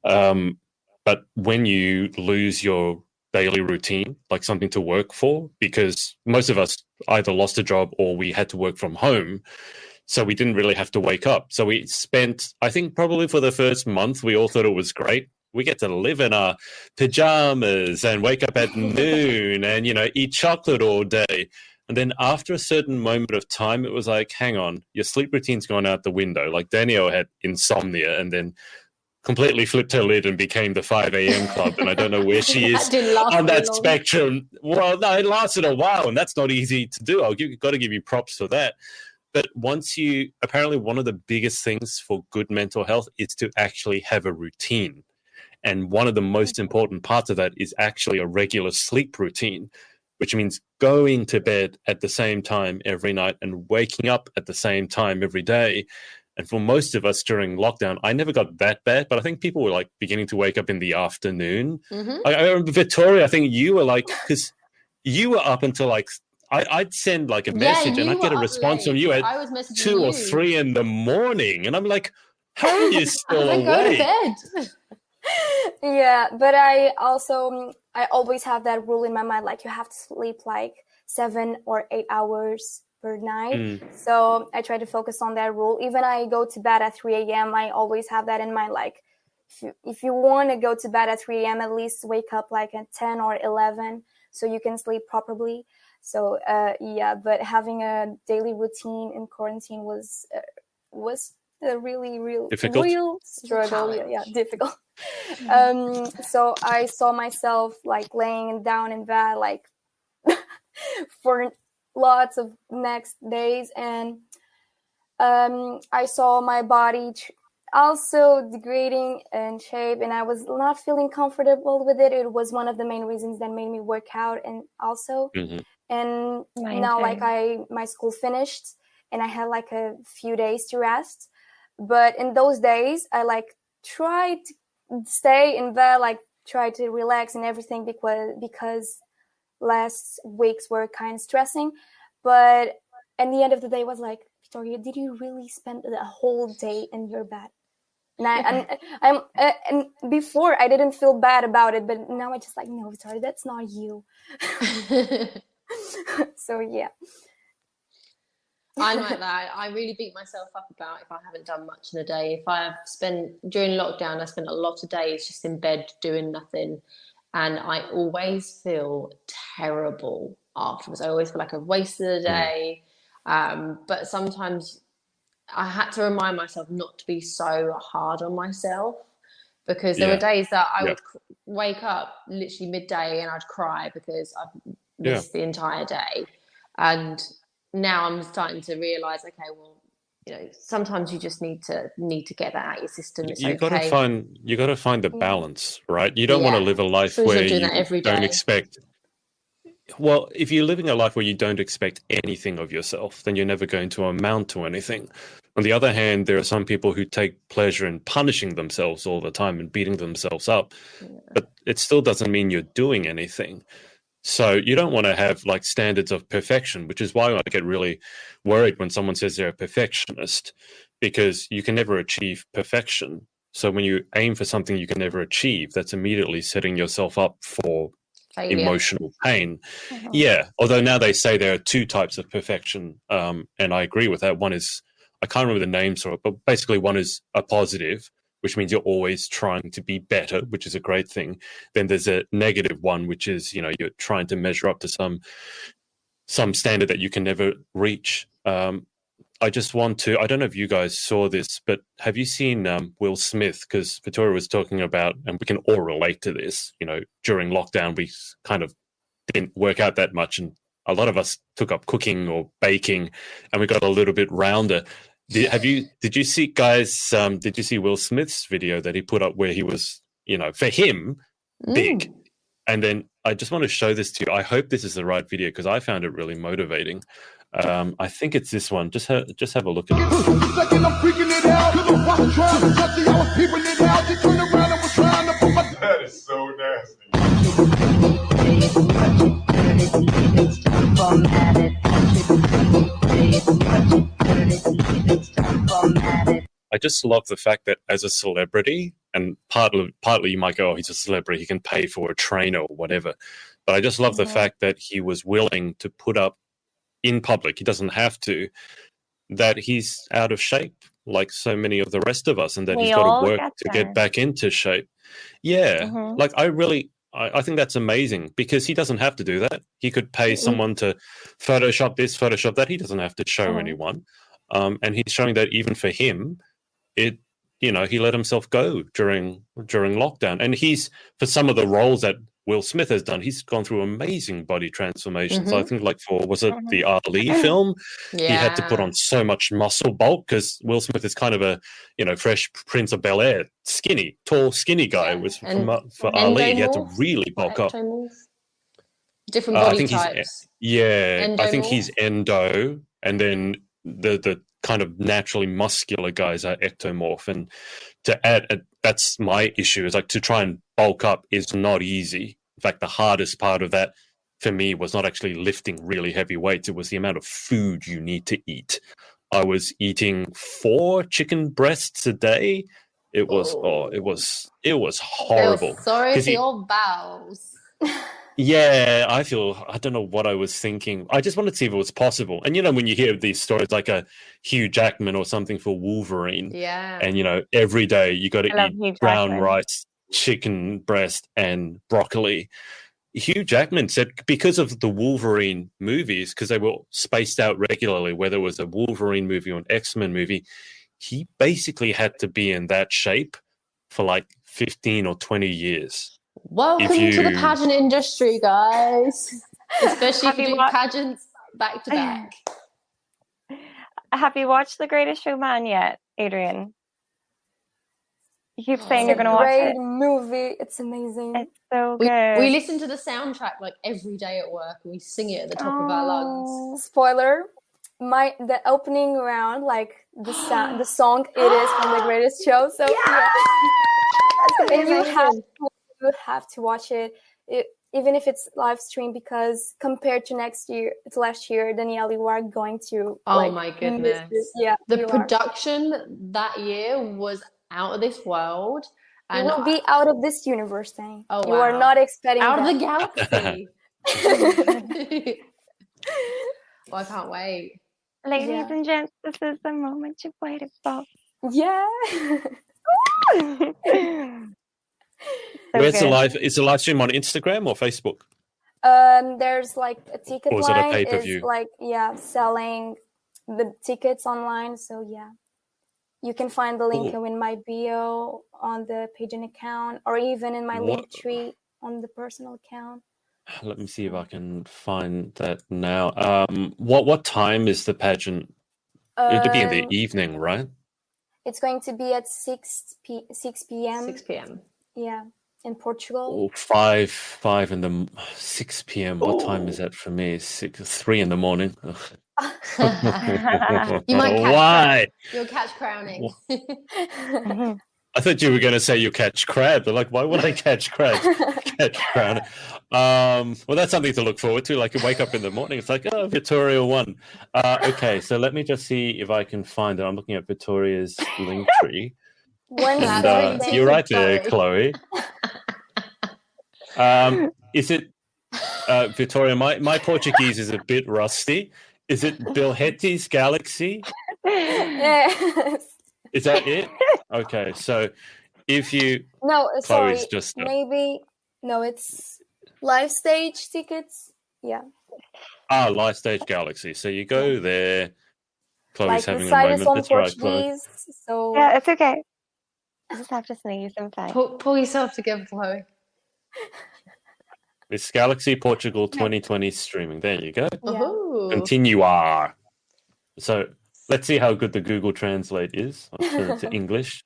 But when you lose your daily routine, like something to work for, because most of us either lost a job or we had to work from home, so we didn't really have to wake up. So we spent, I think probably for the first month, we all thought it was great. We get to live in our pajamas and wake up at noon and, you know, eat chocolate all day. And then after a certain moment of time, it was like, hang on, your sleep routine's gone out the window. Like Danielle had insomnia and then completely flipped her lid and became the 5 a.m. club. And I don't know where she is on that spectrum. Well, no, it lasted a while, and that's not easy to do. Got to give you props for that. But apparently one of the biggest things for good mental health is to actually have a routine. And one of the most important parts of that is actually a regular sleep routine, which means going to bed at the same time every night and waking up at the same time every day. And for most of us during lockdown, I never got that bad, but I think people were like beginning to wake up in the afternoon.
Mm-hmm.
I remember, Vitoria, I think you were like, because you were up until like, I'd send like a message and I'd get a response from you at 2 or 3 in the morning. And I'm like, how are you still awake?
Go to bed.
Yeah, but I always have that rule in my mind, like you have to sleep like 7 or 8 hours per night. So I try to focus on that rule. Even I go to bed at 3 a.m., I always have that in mind. Like if you want to go to bed at 3 a.m., at least wake up like at 10 or 11 so you can sleep properly. So yeah, but having a daily routine in quarantine was a real struggle. Yeah, difficult. So I saw myself like laying down in bed like for lots of next days, and I saw my body also degrading in shape, and I was not feeling comfortable with it. It was one of the main reasons that made me work out, and also and now like my school finished and I had like a few days to rest, but in those days I like tried to stay in bed, like try to relax and everything because last weeks were kind of stressing. But at the end of the day was like, Vitoria, did you really spend the whole day in your bed? And before I didn't feel bad about it, but now I just like, no, Vitoria, that's not you. So yeah.
I'm like that. I really beat myself up about if I haven't done much in a day. If I have during lockdown, I spent a lot of days just in bed doing nothing. And I always feel terrible afterwards. I always feel like I've wasted a day. But sometimes I had to remind myself not to be so hard on myself, because there were days that I would wake up literally midday and I'd cry because I've missed the entire day. And now I'm starting to realize, okay, well, you know, sometimes you just need to get that out of your system. It's
you got to find the balance, right? You don't want to live a life where you don't expect. Well, if you're living a life where you don't expect anything of yourself, then you're never going to amount to anything. On the other hand, there are some people who take pleasure in punishing themselves all the time and beating themselves up, but it still doesn't mean you're doing anything. So you don't want to have like standards of perfection, which is why I get really worried when someone says they're a perfectionist, because you can never achieve perfection. So when you aim for something you can never achieve, that's immediately setting yourself up for emotional pain. Yeah. Although now they say there are two types of perfection. And I agree with that. One is, I can't remember the names for it, but basically one is a positive, which means you're always trying to be better, which is a great thing. Then there's a negative one, which is, you know, you're trying to measure up to some standard that you can never reach. I just want to, I don't know if you guys saw this, but have you seen Will Smith? Because Vitoria was talking about, and we can all relate to this, you know, during lockdown, we kind of didn't work out that much. And a lot of us took up cooking or baking and we got a little bit rounder. Did you see, guys, did you see Will Smith's video that he put up where he was, for him, big. And then I just want to show this to you. I hope this is the right video because I found it really motivating. I think it's this one. Just have a look at it.
That is so nasty.
I just love the fact that as a celebrity, and partly you might go, oh, he's a celebrity, he can pay for a trainer or whatever. But I just love the fact that he was willing to put up in public, he doesn't have to, that he's out of shape like so many of the rest of us, and that he's got to work to get back into shape. Yeah. Like I think that's amazing because he doesn't have to do that. He could pay someone to Photoshop this, Photoshop that. He doesn't have to show anyone. And he's showing that even for him, he let himself go during lockdown. And for some of the roles that Will Smith has done, he's gone through amazing body transformations. I think was it the Ali film? He had to put on so much muscle bulk because Will Smith is kind of a, Fresh Prince of Bel-Air, tall, skinny guy. For Ali, he had to really bulk up.
Different body types.
I think he's endo, and then the kind of naturally muscular guys are ectomorph. And to add, that's my issue, is like to try and bulk up is not easy. In fact, the hardest part of that for me was not actually lifting really heavy weights. It was the amount of food you need to eat. I was eating 4 chicken breasts a day. It was horrible.
Sorry for your bowels.
Yeah, I don't know what I was thinking. I just wanted to see if it was possible. And, when you hear these stories like a Hugh Jackman or something for Wolverine.
Yeah.
And, every day you got to eat brown rice, chicken breast, and broccoli. Hugh Jackman said because of the Wolverine movies, because they were spaced out regularly, whether it was a Wolverine movie or an X-Men movie, he basically had to be in that shape for like 15 or 20 years.
Welcome to the pageant industry, guys. Especially if you do pageants back to back.
Have you watched The Greatest Showman yet, Adrian? You keep saying you're going to watch it.
Great movie. It's amazing.
It's so good.
We listen to the soundtrack like every day at work. And we sing it at the top of our lungs.
Spoiler: the opening round, like the song, it is from The Greatest Show. So and you have to watch it, even if it's live stream, because compared to last year, Danielle, you are going to.
Oh my goodness! The production that year was out of this world.
And it will be out of this universe thing.
Oh,
you are not expecting
out of the galaxy. Well, I can't wait.
Ladies and gents, this is the moment you've waited for.
Yeah.
Where's the live? Is the live stream on Instagram or Facebook?
There's like a ticket line.
Or is it a pay-per-view?
Selling the tickets online. So you can find the link in my bio on the Pageant account, or even in my link tree on the personal account.
Let me see if I can find that now. What time is the pageant? It'll be in the evening, right?
It's going to be at 6 p.m.
6 p.m.
Yeah, in Portugal.
5 in the 6 p.m. What time is that for me? 3 in the morning.
You might
Why?
You'll catch crowning.
I thought you were going to say you catch crab. But like, why would I catch crab? Catch crowning. Well, that's something to look forward to. Like, you wake up in the morning, it's like, oh, Vitoria won. Okay, so let me just see if I can find it. I'm looking at Vitoria's link tree. And, you're right there, Chloe. Is it Vitoria? My Portuguese is a bit rusty. Is it Bilhetti's Galaxy?
Yes.
Is that it? Okay, so if you
sorry, maybe it's live stage tickets. Yeah.
Live stage Galaxy. So you go there. Chloe's having
the site
a
is
moment.
on
That's
Portuguese,
right, Chloe.
So yeah, it's okay. I just have to sneeze. I'm fine.
Pull yourself together, Chloe.
It's Galaxy Portugal 2020 streaming. There you go.
Yeah.
Continue. So let's see how good the Google Translate is. I'll turn it to English.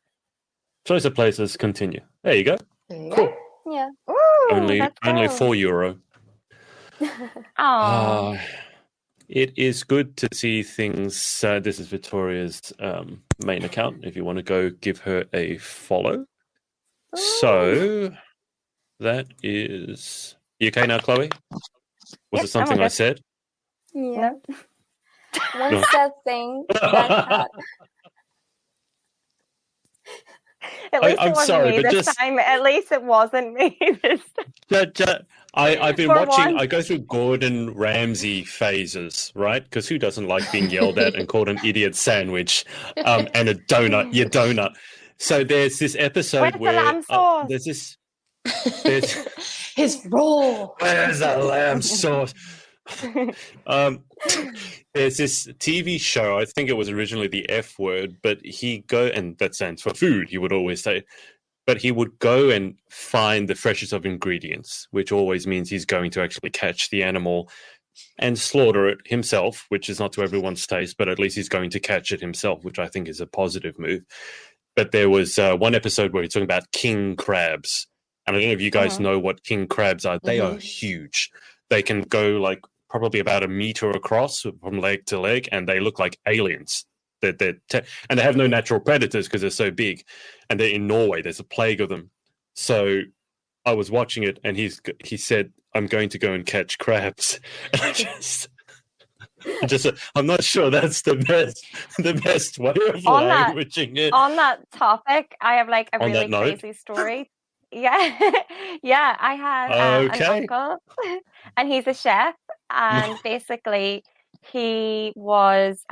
Choice of places, continue. There you go. Cool.
Yeah.
Ooh,
Only
that's cool.
€4.
Aw.
It is good to see things. This is Vitoria's main account. If you want to go give her a follow. So that is. You okay now, Chloe? Was
Yep,
it something
I'm all
I
good.
said?
Yeah.
No.
One
No.
sad thing that
At least it
I'm
wasn't
sorry,
me
but
this
just
time. At least it wasn't me this time.
I've been
For
watching.
once.
I go through Gordon Ramsay phases, right? Because who doesn't like being yelled at and called an idiot sandwich and a donut? Your donut. So there's this episode
Where's the
where
lamb sauce?
there's
His raw.
where's the lamb sauce? There's this TV show. I think it was originally the F word, but and that stands for food. He would always say. But he would go and find the freshest of ingredients, which always means he's going to actually catch the animal and slaughter it himself, which is not to everyone's taste, but at least he's going to catch it himself, which I think is a positive move. But there was one episode where he's talking about king crabs. And I don't know if you guys know what king crabs are. They are huge. They can go like probably about a meter across from leg to leg, and they look like aliens. And they have no natural predators because they're so big, and they're in Norway. There's a plague of them. So I was watching it, and he said, "I'm going to go and catch crabs." And I'm not sure that's the best way of languaging it.
On that topic, I have like a
On
really
that note?
crazy story. Yeah, yeah. I have an
Okay.
uncle, and he's a chef, and basically he was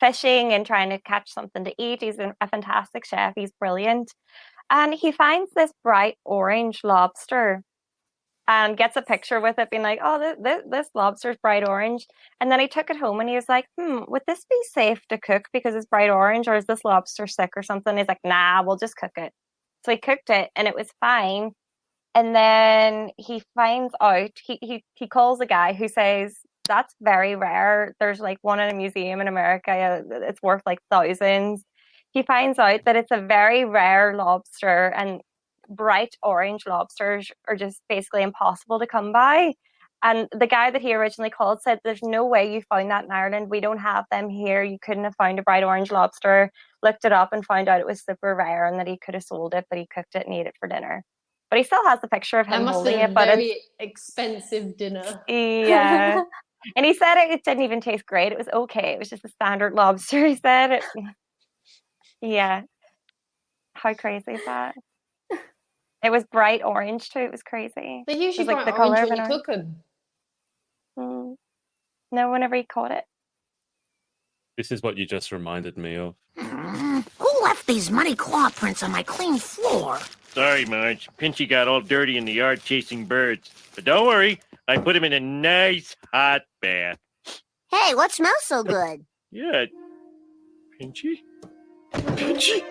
fishing and trying to catch something to eat. He's a fantastic chef. He's brilliant. And he finds this bright orange lobster and gets a picture with it being like, oh, this lobster's bright orange. And then he took it home and he was like, would this be safe to cook because it's bright orange, or is this lobster sick or something? He's like, nah, we'll just cook it. So he cooked it and it was fine. And then he finds out, he calls a guy who says, that's very rare. There's like one in a museum in America. It's worth like thousands. He finds out that it's a very rare lobster, and bright orange lobsters are just basically impossible to come by. And the guy that he originally called said, there's no way you found that in Ireland. We don't have them here. You couldn't have found a bright orange lobster. Looked it up and found out it was super rare and that he could have sold it, but he cooked it and ate it for dinner. But he still has the picture of him holding it. But
That must have been a very expensive dinner.
Yeah. And he said it didn't even taste great. It was okay. It was just a standard lobster, he said. Yeah. How crazy is that? It was bright orange too. It was crazy.
They're usually
like
bright
the
orange
colour
when
of
you
an
cook them.
No, whenever he caught it.
This is what you just reminded me of.
Who left these muddy claw prints on my clean floor?
Sorry, Marge. Pinchy got all dirty in the yard chasing birds. But don't worry, I put him in a nice hot bath.
Hey, what smells so good?
Yeah. Pinchy?
Pinchy!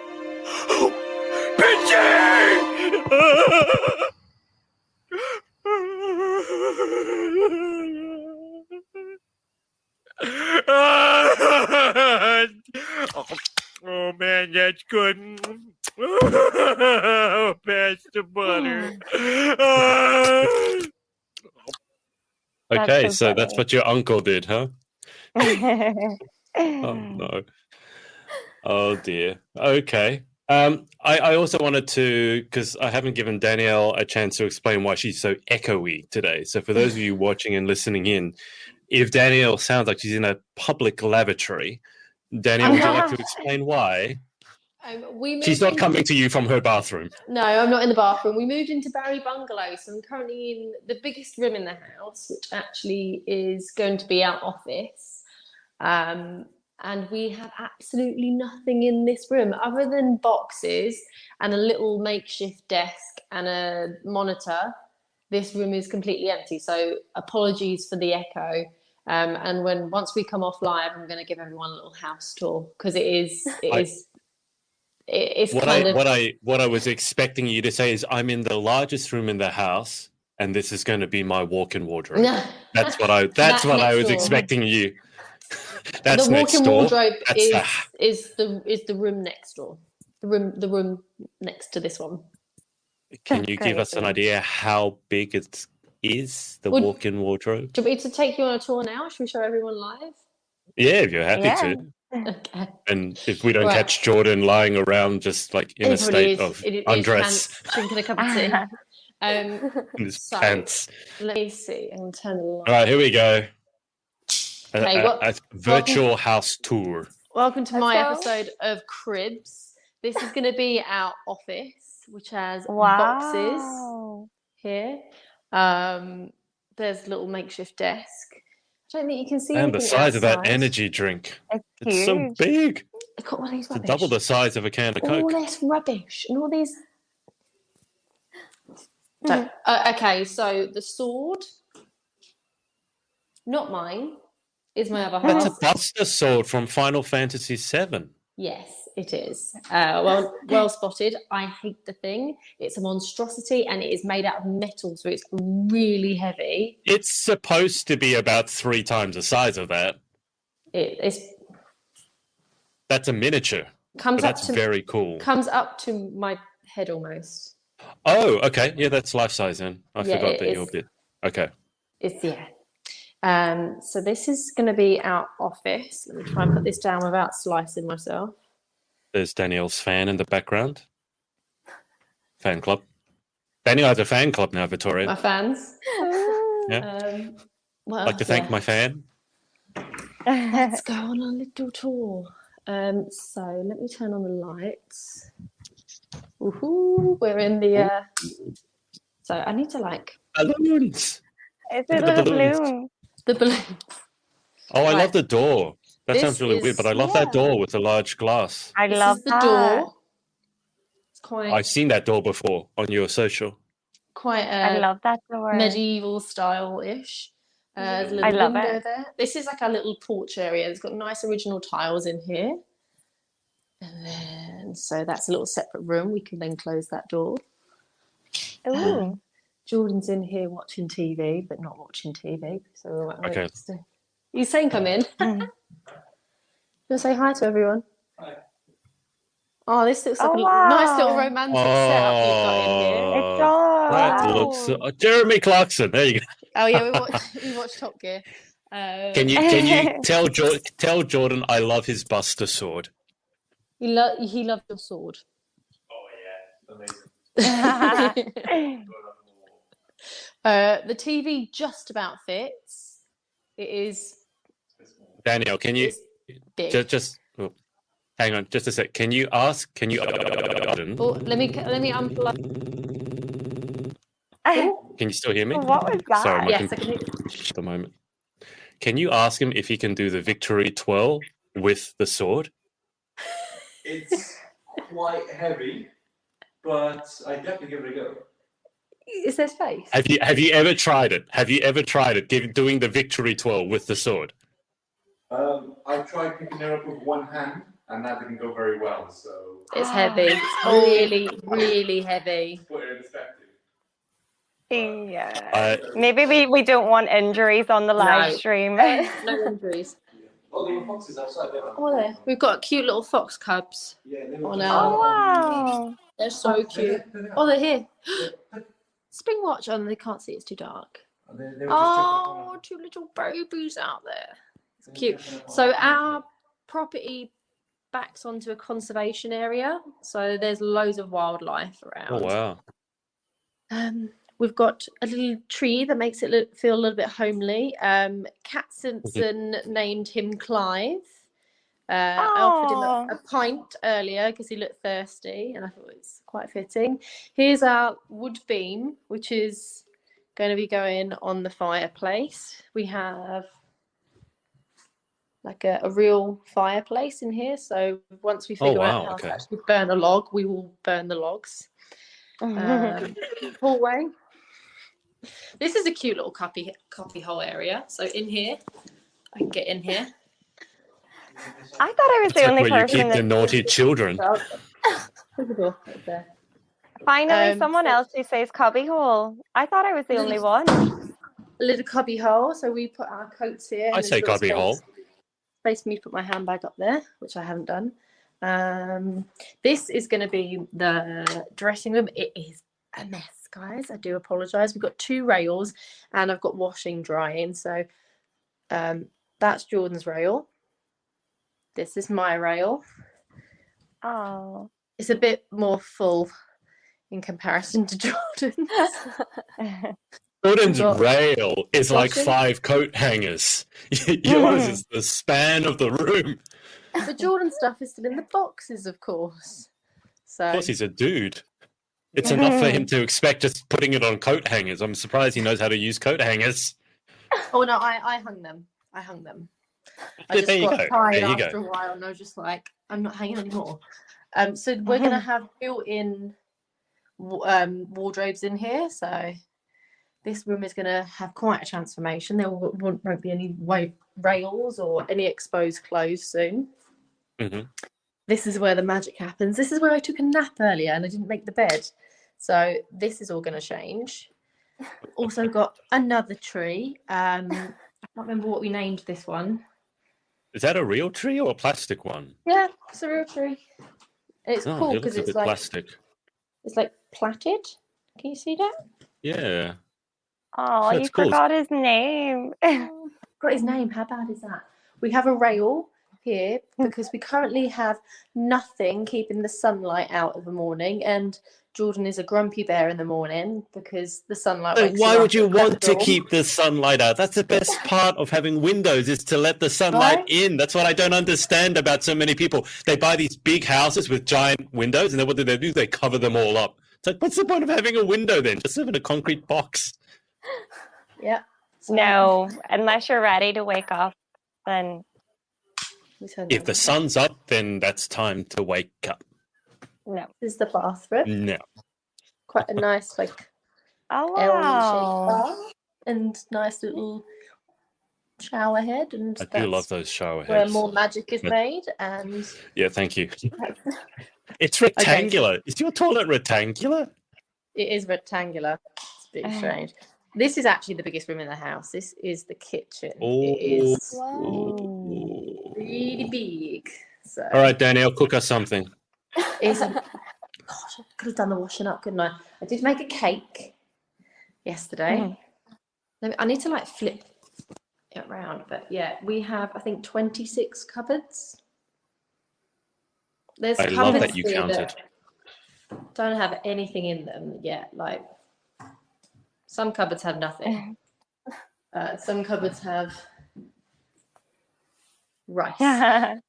Oh man, that's good. Oh, pass the butter.
Okay,
so
that's
funny.
what your uncle did, huh? Oh no. Oh dear. Okay. I also wanted to, because I haven't given Danielle a chance to explain why she's so echoey today. So for those of you watching and listening in, if Danielle sounds like she's in a public lavatory, Danielle, would you like to explain why? She's not coming to you from her bathroom.
No, I'm not in the bathroom. We moved into Barry Bungalow, so I'm currently in the biggest room in the house, which actually is going to be our office. And we have absolutely nothing in this room other than boxes and a little makeshift desk and a monitor. This room is completely empty, so apologies for the echo. And once we come off live, I'm going to give everyone a little house tour because
what I was expecting you to say is, I'm in the largest room in the house, and this is going to be my walk-in wardrobe. That's what I was expecting you. That's
the
next
walk-in
door.
wardrobe is the room next door. The room next to this one.
Can you give us an idea how big it is, the walk-in wardrobe?
Do you want me to take you on a tour now? Should we show everyone live?
Yeah, if you're happy to.
Okay.
And if we don't catch Jordan lying around just like in a state of undress.
Drinking a cup of tea.
In his pants.
Let me see. I'm going to turn the light.
All right, here we go.
Okay,
A virtual house tour.
Welcome to my episode of Cribs. This is going to be our office, which has boxes here. There's a little makeshift desk. I don't think you can see anything.
And the size of that energy drink. It's so big.
I've got one of these
It's double the size of a can of Coke.
All this rubbish and all these. Okay, so the sword, not mine, is my other half.
That's a Buster sword from Final Fantasy VII.
Yes, it is. Well spotted. I hate the thing. It's a monstrosity and it is made out of metal, so it's really heavy.
It's supposed to be about 3 times the size of that. That's a miniature. That's very cool.
Comes up to my head almost.
Oh, okay. Yeah, that's life size then. I forgot that you're a bit. Okay.
So this is going to be our office. Let me try and put this down without slicing myself.
There's Danielle's fan in the background. Fan club. Danielle has a fan club now, Vitoria.
My fans.
Yeah. I'd like to thank my fan.
Let's go on a little tour. So let me turn on the lights. Woohoo! We're in the. So I need to
balloons.
Is it a balloon?
The balloon.
Oh, I love the door. That sounds really weird, but I love that door with the large glass.
I love
the door. It's quite.
I've seen that door before on your social.
Quite.
I love that door.
Medieval style-ish. There's a little window there. This is like a little porch area. It's got nice original tiles in here. And then, so that's a little separate room. We can then close that door.
Ooh.
Jordan's in here watching TV, but not watching TV. So okay. You saying come in? You want to say hi to everyone? Hi. Oh, this looks like a nice little romantic setup you've got in here.
It does.
That looks Jeremy Clarkson. There you go.
Oh yeah, we watched Top Gear.
Can you tell Jordan I love his Buster sword?
He loved your sword.
Oh yeah, amazing.
The TV just about fits. It is.
Danielle, can you just hang on just a sec? Can you ask? Can you?
Let me unplug.
Can you still hear me?
What was that?
Sorry,
yes, I can hear you.
At the moment. Can you ask him if he can do the victory twirl with the sword?
It's quite heavy, but I definitely give it a go.
Is there space?
Have you ever tried it? Have you ever tried it? Doing the victory twirl with the sword?
I've tried picking it up with one hand, and that didn't go very well. So
it's heavy. It's really, really heavy.
Put it in perspective.
Yeah. Maybe we don't want injuries on the live stream.
No injuries.
Oh, there were foxes outside there.
Oh, there. We've got cute little fox cubs.
Yeah,
on our...
Oh, wow.
They're so cute. Oh, they're here. Spring watch. Oh, they can't see. It's too dark. Oh, 2 little babies out there. It's cute. So our property backs onto a conservation area. So there's loads of wildlife around.
Oh, wow.
We've got a little tree that makes it feel a little bit homely. Kat Simpson named him Clive. I offered him a pint earlier because he looked thirsty, and I thought it's quite fitting. Here's our wood beam, which is going to be going on the fireplace. We have like a real fireplace in here. So once we figure out how to actually burn a log, we will burn the logs. Hallway. This is a cute little copy hole area. So in here, I can get in here.
I thought I was the only person.
Where you keep the naughty children.
Finally, someone else who says cubby hole. I thought I was the only one.
A little cubby hole. So we put our coats here.
I say cubby hole.
Space for me to put my handbag up there, which I haven't done. This is going to be the dressing room. It is a mess, guys. I do apologise. We've got 2 rails and I've got washing, drying. So that's Jordan's rail. This is my rail.
Oh.
It's a bit more full in comparison to Jordan's.
Jordan's rail is like
washing.
5 coat hangers. Yours is the span of the room.
But Jordan's stuff is still in the boxes, of course. So
Of course, he's a dude. It's enough for him to expect just putting it on coat hangers. I'm surprised he knows how to use coat hangers.
Oh no, I hung them. I
There
just
you
got
go.
tired
There you
after
go.
a while, and I was just like, I'm not hanging anymore. So we're gonna have built-in wardrobes in here. So this room is gonna have quite a transformation. There won't be any rails or any exposed clothes soon.
Mm-hmm.
This is where the magic happens. This is where I took a nap earlier and I didn't make the bed. So this is all going to change. Also got another tree. I can't remember what we named this one.
Is that a real tree or a plastic one?
Yeah, it's a real tree. And it's cool because it's like
plastic.
It's like plaited. Can you see that?
Yeah.
Oh, you forgot his name.
Got his name. How bad is that? We have a rail here because we currently have nothing keeping the sunlight out of the morning, and Jordan is a grumpy bear in the morning because the sunlight wakes
Why
him
would
up
you
at the
want to
door.
keep the sunlight out? That's the best part of having windows, is to let the sunlight in. That's what I don't understand about so many people. They buy these big houses with giant windows, and then what do? They cover them all up. It's like, what's the point of having a window then? Just live in a concrete box.
Yeah.
No, unless you're ready to wake up, then
If the sun's up, then that's time to wake up.
no.
This is the bathroom.
No.
Quite a nice, like,
Oh,
L-shaped bath and nice little shower head. And
I do love those shower
where
heads.
more magic is made. And
Yeah, thank you. It's rectangular. Is your toilet rectangular?
it is rectangular. It's a bit strange. This is actually the biggest room in the house. This is the kitchen. It is really big. So
All right, Danielle, cook us something.
gosh, I could have done the washing up, couldn't I? I did make a cake yesterday. I need to like flip it around, but yeah, we have I think 26 cupboards. There's
I
cupboards
love that you
here
counted.
that don't have anything in them yet. Like some cupboards have nothing. Some cupboards have rice.
I'm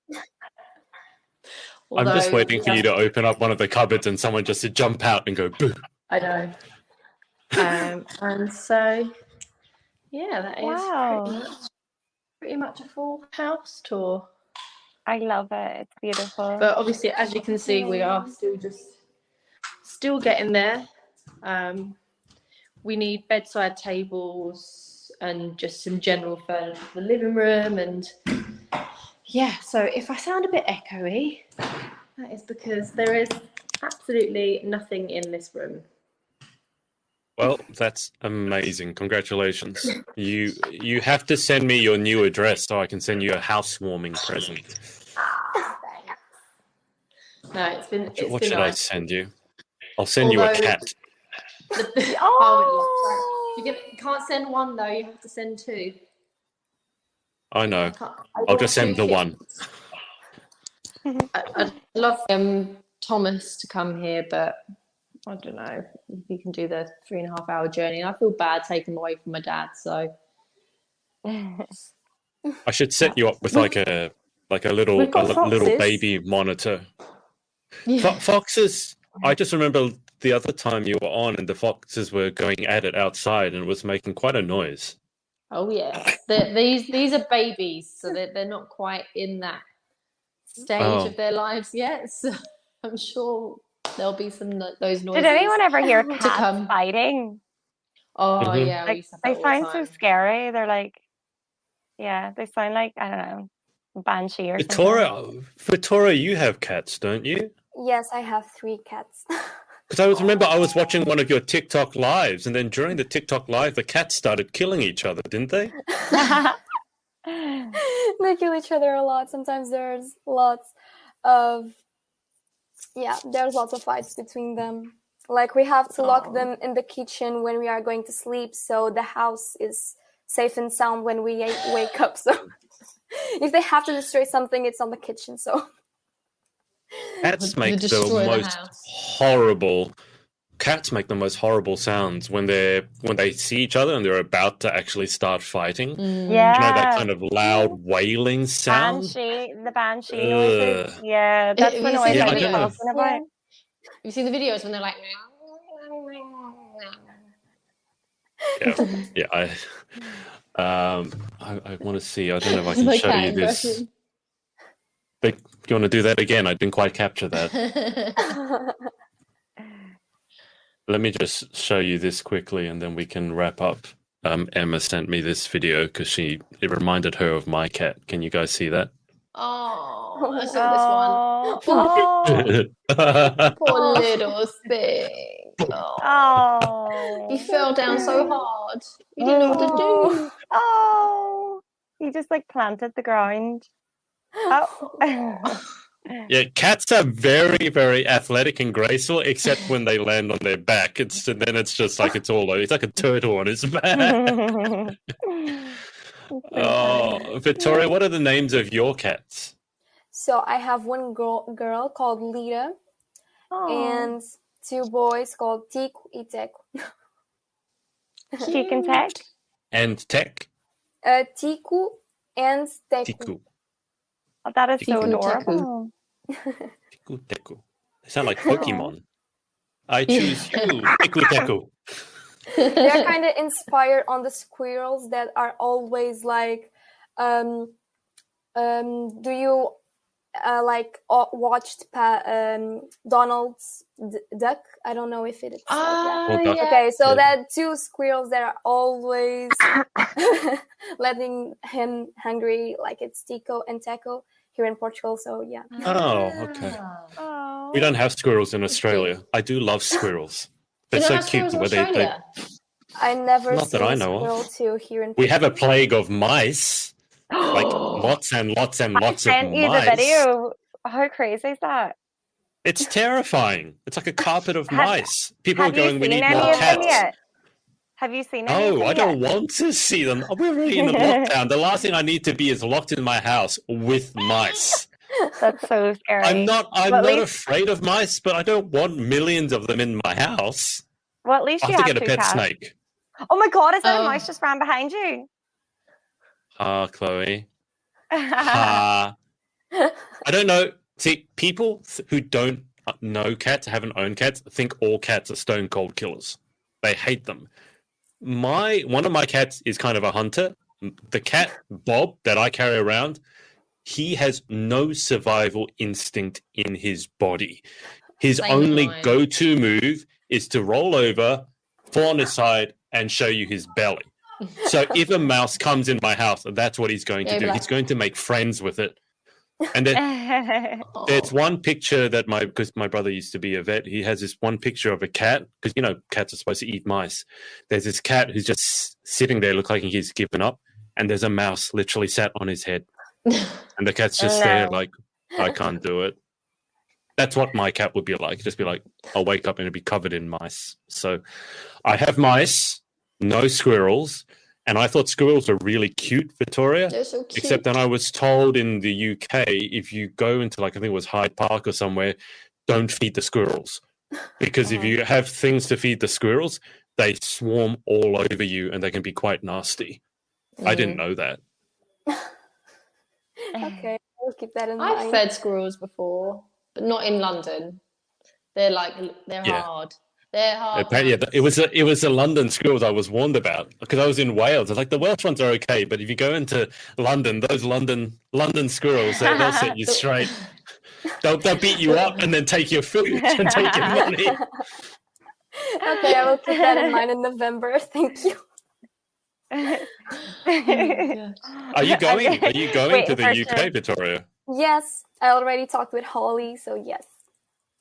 just waiting for you to open up one of the cupboards and someone just to jump out and go boo.
I know. And so, yeah, that is pretty much a full house tour.
I love it. It's beautiful.
But obviously, as you can see, we are still getting there. We need bedside tables and just some general furniture for the living room. And yeah, so if I sound a bit echoey, that is because there is absolutely nothing in this room.
Well, that's amazing. Congratulations. You have to send me your new address so I can send you a housewarming present.
No, it's been
What should I
nice.
send you? I'll send you a cat.
You can't send one though. You have to send 2.
I know. I'll just send the one.
I'd love Thomas to come here, but I don't know if he can do the 3.5-hour journey. And I feel bad taking him away from my dad. So
I should set you up with like a little baby monitor.
Yeah.
Foxes. I just remember the other time you were on, and the foxes were going at it outside, and it was making quite a noise.
Oh yeah, these are babies, so they're not quite in that stage of their lives yet. So I'm sure there'll be some those noises.
Did anyone ever hear
to
cats
come.
fighting?
Oh yeah, we
Like,
used to have that
they
all the
sound so
time.
scary. They're like, yeah, they sound like, I don't know, banshee or something.
Vitoria, you have cats, don't you?
Yes, I have 3 cats.
Because I was watching one of your TikTok lives, and then during the TikTok live, the cats started killing each other, didn't they?
They kill each other a lot. Sometimes there's lots of fights between them. Like we have to lock them in the kitchen when we are going to sleep, so the house is safe and sound when we wake up. So if they have to destroy something, it's on the kitchen. So
Cats make the most horrible sounds when they see each other and they're about to actually start fighting.
Yeah.
You know, that kind of loud wailing sound.
The banshee noises. Yeah, that's the noise I was talking about.
Have you seen the videos when they're like...
I want to see. I don't know if I can show you this. Do you want to do that again? I didn't quite capture that. Let me just show you this quickly, and then we can wrap up. Emma sent me this video because it reminded her of my cat. Can you guys see that?
Oh, I saw this one. Poor little thing.
Oh.
He fell down so hard. He didn't know what to do.
Oh. He just like planted the ground. Oh.
Yeah, cats are very, very athletic and graceful, except when they land on their back. It's like it's all over. It's like a turtle on its back. Oh, Vitoria, what are the names of your cats?
So I have one girl called Lita, and 2 boys called Tico and Teco.
Tico and Tech?
And Tech?
Tico and Teco.
Tico.
Oh, that is so adorable.
Tico Teco. They sound like Pokemon. I choose you, Tico Teco.
They're kind of inspired on the squirrels that are always like, do you watched Donald's Duck? I don't know if it is.
Yeah.
Okay, so that 2 squirrels that are always letting him hungry, like it's Tico and Teco here in Portugal. So yeah.
Oh, okay.
Oh.
We don't have squirrels in Australia. I do love squirrels. They're so cute.
I never
Not
seen
that I
a
know
squirrel
of.
too here in Portugal.
We have a plague of mice. Like lots and lots and lots of mice.
I sent you the video. How crazy is that?
It's terrifying. It's like a carpet of mice. People are going, we need
any
more
of them
cats.
yet? Have you seen any of them
I don't
yet?
want to see them. We're already in the lockdown. The last thing I need to be is locked in my house with mice.
That's so scary.
I'm not afraid of mice, but I don't want millions of them in my house.
Well, at least
I'll
you
have
have
to get a
2
pet
cats.
snake.
Oh my god, is that a mouse just ran behind you?
Chloe. I don't know. See, people who don't know cats, haven't owned cats, think all cats are stone cold killers. They hate them. One of my cats is kind of a hunter. The cat, Bob, that I carry around, he has no survival instinct in his body. His only go-to move is to roll over, fall on his side, and show you his belly. So if a mouse comes in my house, that's what he's going to do. He's going to make friends with it. And then there's one picture that because my brother used to be a vet, he has this one picture of a cat, because, cats are supposed to eat mice. There's this cat who's just sitting there, look like he's given up, and there's a mouse literally sat on his head. And the cat's just there like, I can't do it. That's what my cat would be like. Just be like, I'll wake up and it'll be covered in mice. So I have mice, no squirrels. And I thought squirrels were really cute, Vitoria.
They're so cute.
Except then I was told in the UK, if you go into I think it was Hyde Park or somewhere, don't feed the squirrels. Because if you have things to feed the squirrels, they swarm all over you and they can be quite nasty. I didn't know that.
Okay, I'll keep that in mind.
I've fed squirrels before, but not in London. They're hard. They're hard.
It was the London squirrels I was warned about, because I was in Wales. I was like, the Welsh ones are okay, but if you go into London, those London squirrels, they'll set you straight. They'll beat you up and then take your food and take your money.
Okay, I will keep that in mind in November. Thank you.
Are you going to the UK, Vitoria?
Yes, I already talked with Holly, so yes,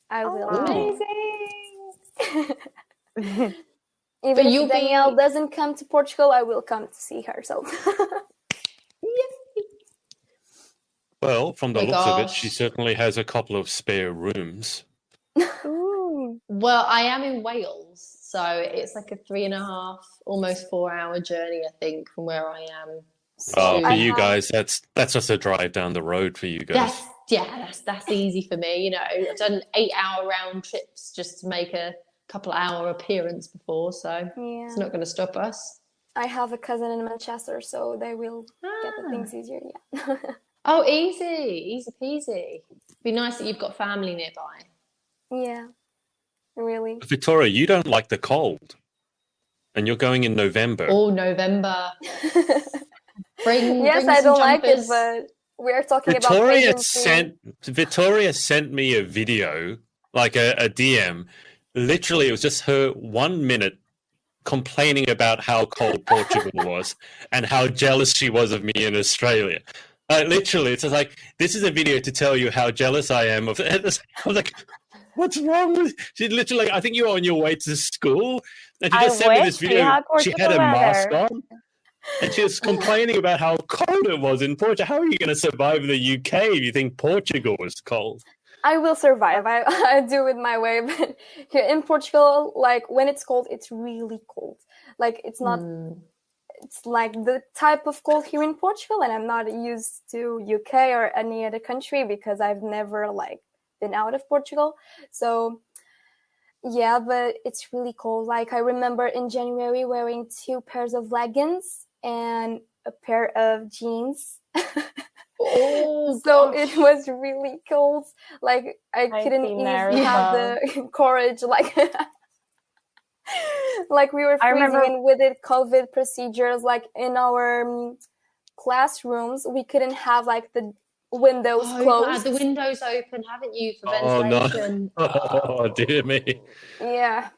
I will.
Amazing.
Even if Danielle doesn't come to Portugal, I will come to see her. So,
well, from the looks of it, she certainly has a couple of spare rooms.
Ooh.
Well, I am in Wales, so it's like a 3.5, almost 4 hour journey, I think, from where I am.
Oh, for you guys, that's just a drive down the road for you guys.
That's easy for me. You know, I've done 8-hour round trips just to make a couple of hour appearance before, so it's not going to stop us.
I have a cousin in Manchester, so they will get the things easier. Yeah.
Oh, easy peasy. Be nice that you've got family nearby.
Yeah, really.
Victoria, you don't like the cold, and you're going in November.
Oh, November. Bring
I don't like it,
jumpers.
but we are talking
Victoria
about
Victoria sent me a video, like a DM. Literally, it was just her 1 minute complaining about how cold Portugal was and how jealous she was of me in Australia. Literally, it's just like, this is a video to tell you how jealous I am of it. I was like, what's wrong with she? Literally, I think you were on your way to school, and she just sent me this video. She had a mask on, and she was complaining about how cold it was in Portugal. How are you going to survive in the UK if you think Portugal is cold?
I will survive. I do it my way. But here in Portugal, like when it's cold, it's really cold. Like it's not. It's like the type of cold here in Portugal, and I'm not used to UK or any other country because I've never like been out of Portugal. So yeah, but it's really cold. Like I remember in January wearing 2 pairs of leggings and a pair of jeans. So it was really cold. Like I couldn't even have the courage. Like we were freezing, and with it COVID procedures, like in our classrooms, we couldn't have like the windows closed.
The windows open, haven't you, for ventilation?
No. Oh, dear me.
Yeah.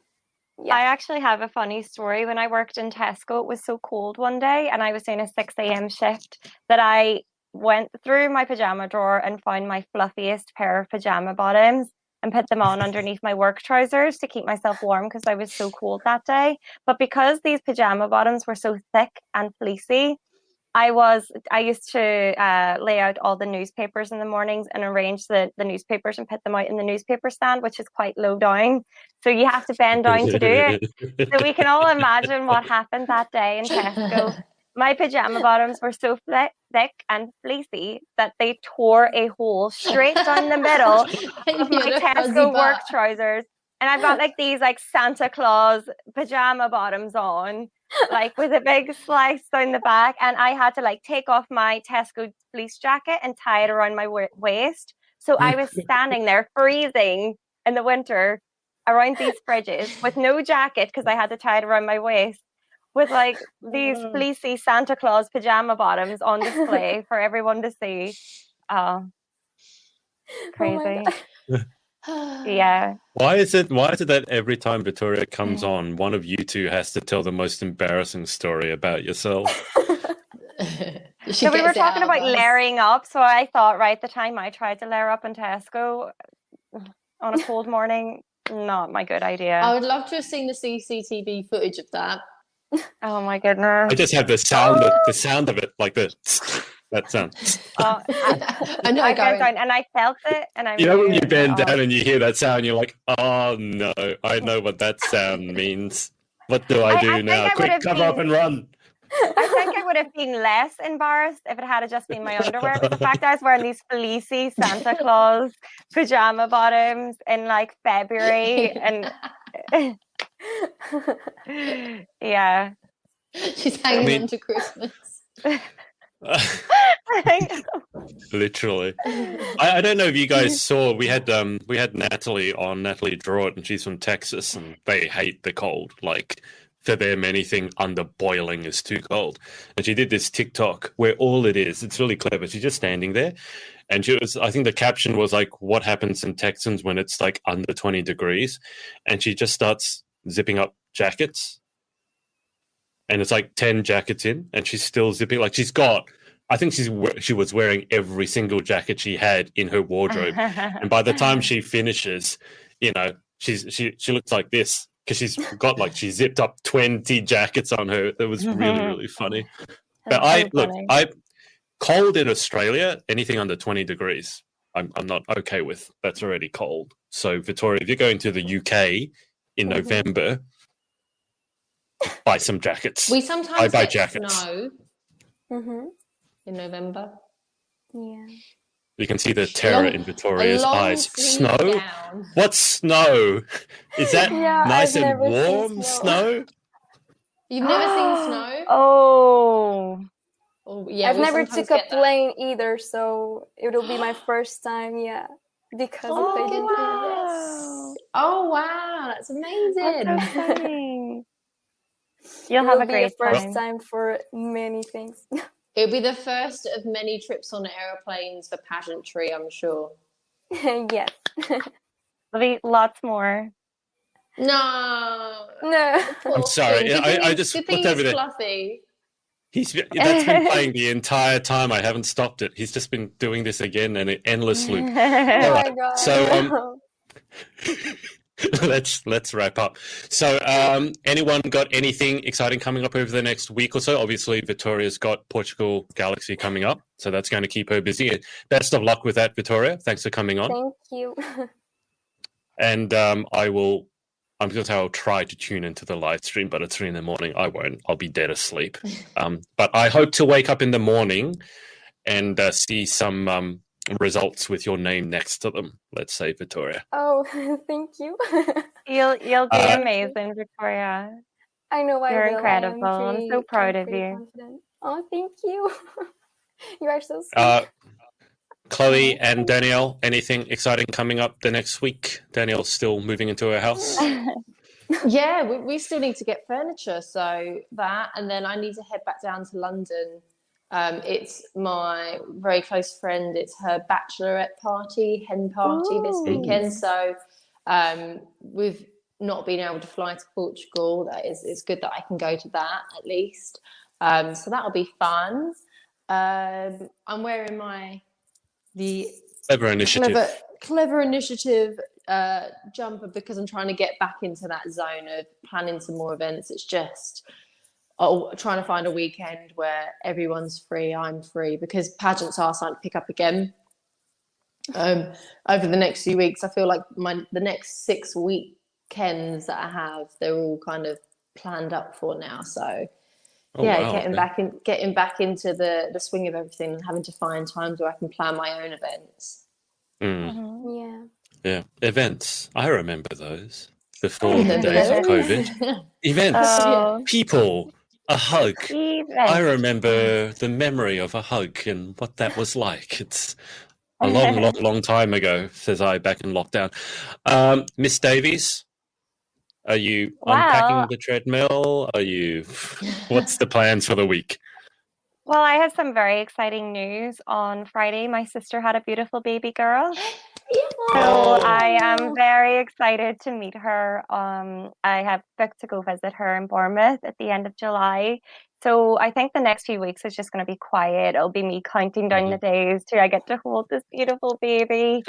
I actually have a funny story. When I worked in Tesco, it was so cold one day, and I was doing a 6 a.m. shift that I went through my pajama drawer and found my fluffiest pair of pajama bottoms and put them on underneath my work trousers to keep myself warm because I was so cold that day. But because these pajama bottoms were so thick and fleecy, I used to lay out all the newspapers in the mornings and arrange the newspapers and put them out in the newspaper stand, which is quite low down. So you have to bend down to do it. So we can all imagine what happened that day in Tesco. My pajama bottoms were so thick and fleecy that they tore a hole straight down the middle of my Tesco work trousers. And I've got like these like Santa Claus pajama bottoms on, like with a big slice down the back. And I had to like take off my Tesco fleece jacket and tie it around my waist. So I was standing there freezing in the winter around these fridges with no jacket because I had to tie it around my waist, with like these fleecy Santa Claus pajama bottoms on display for everyone to see. Crazy. Yeah.
Why is it that every time Vitoria comes on, one of you two has to tell the most embarrassing story about yourself?
So we were talking about layering up, so I thought, right, the time I tried to layer up in Tesco on a cold morning, not my good idea.
I would love to have seen the CCTV footage of that.
Oh my goodness!
I just have the sound of it, like that sound.
I know. I bent down and I felt it, and I.
You know when you bend down and you hear that sound, you're like, "Oh no, I know what that sound means. What do I do now? Quick, cover up and run!"
I think I would have been less embarrassed if it had just been my underwear. But the fact I was wearing these fleecy Santa Claus pajama bottoms in like February and. Yeah,
she's hanging on to Christmas.
Literally. I don't know if you guys saw, we had Natalie Drawit, and she's from Texas, and they hate the cold. Like, for them, anything under boiling is too cold. And she did this TikTok where all it is, it's really clever. She's just standing there, and I think the caption was like, "What happens in Texans when it's like under 20 degrees?" And she just starts zipping up jackets, and it's like 10 jackets in, and she's still zipping. Like I think she was wearing every single jacket she had in her wardrobe, and by the time she finishes, you know, she looks like this because she zipped up 20 jackets on her. That was really, really funny. But I cold in Australia, anything under 20 degrees, I'm not okay with. That's already cold. So Victoria, if you're going to the UK in November, buy some jackets.
We sometimes
buy
get
jackets.
snow in November.
Yeah.
You can see the terror in Victoria's eyes.
Snow?
Gown. What's snow? Is that nice and warm snow?
You've never seen snow?
Oh.
Oh, yeah.
I've never took a plane either, so it'll be my first time. Yeah, because they didn't do this.
Oh wow, that's amazing!
That's so exciting. You'll have a great
first time for many things.
It'll be the first of many trips on aeroplanes for pageantry, I'm sure.
Yes.
There'll be lots more.
No.
I'm sorry. I just looked over there.
Fluffy.
That's been playing the entire time. I haven't stopped it. He's just been doing this again in an endless loop. All right.
My God.
So let's wrap up. So anyone got anything exciting coming up over the next week or so? Obviously, Vitoria's got Portugal Galaxy coming up, so that's going to keep her busy. Best of luck with that, Vitoria. Thanks for coming on.
Thank you.
And I'm going to say I'll try to tune into the live stream, but at 3 a.m, I won't. I'll be dead asleep. But I hope to wake up in the morning and see some results with your name next to them. Let's say, Vitoria.
Oh, thank you.
You'll do amazing, Victoria.
I know
You're
I will.
incredible. I'm so proud of you.
Confident. Oh, thank you. You are so sweet.
Chloe and Danielle, anything exciting coming up the next week? Danielle's still moving into her house.
Yeah, we still need to get furniture, so that, and then I need to head back down to London. It's my very close friend. It's her bachelorette party, hen party this weekend. So we've not been able to fly to Portugal. It's good that I can go to that at least. So that'll be fun. I'm wearing the
Clever Initiative.
Clever Initiative jumper because I'm trying to get back into that zone of planning some more events. It's just trying to find a weekend where everyone's free, I'm free, because pageants are starting to pick up again over the next few weeks. I feel like the next 6 weekends that I have, they're all kind of planned up for now. So getting back into the swing of everything and having to find times where I can plan my own events.
Yeah, events. I remember those before the days of COVID. Events, people, a hug. I remember the memory of a hug and what that was like. It's a long time ago, says I, back in lockdown. Miss Davies, are you unpacking the treadmill? What's the plans for the week?
Well, I have some very exciting news. On Friday, my sister had a beautiful baby girl. So I am very excited to meet her. I have booked to go visit her in Bournemouth at the end of July. So I think the next few weeks is just going to be quiet. It'll be me counting down the days till I get to hold this beautiful baby.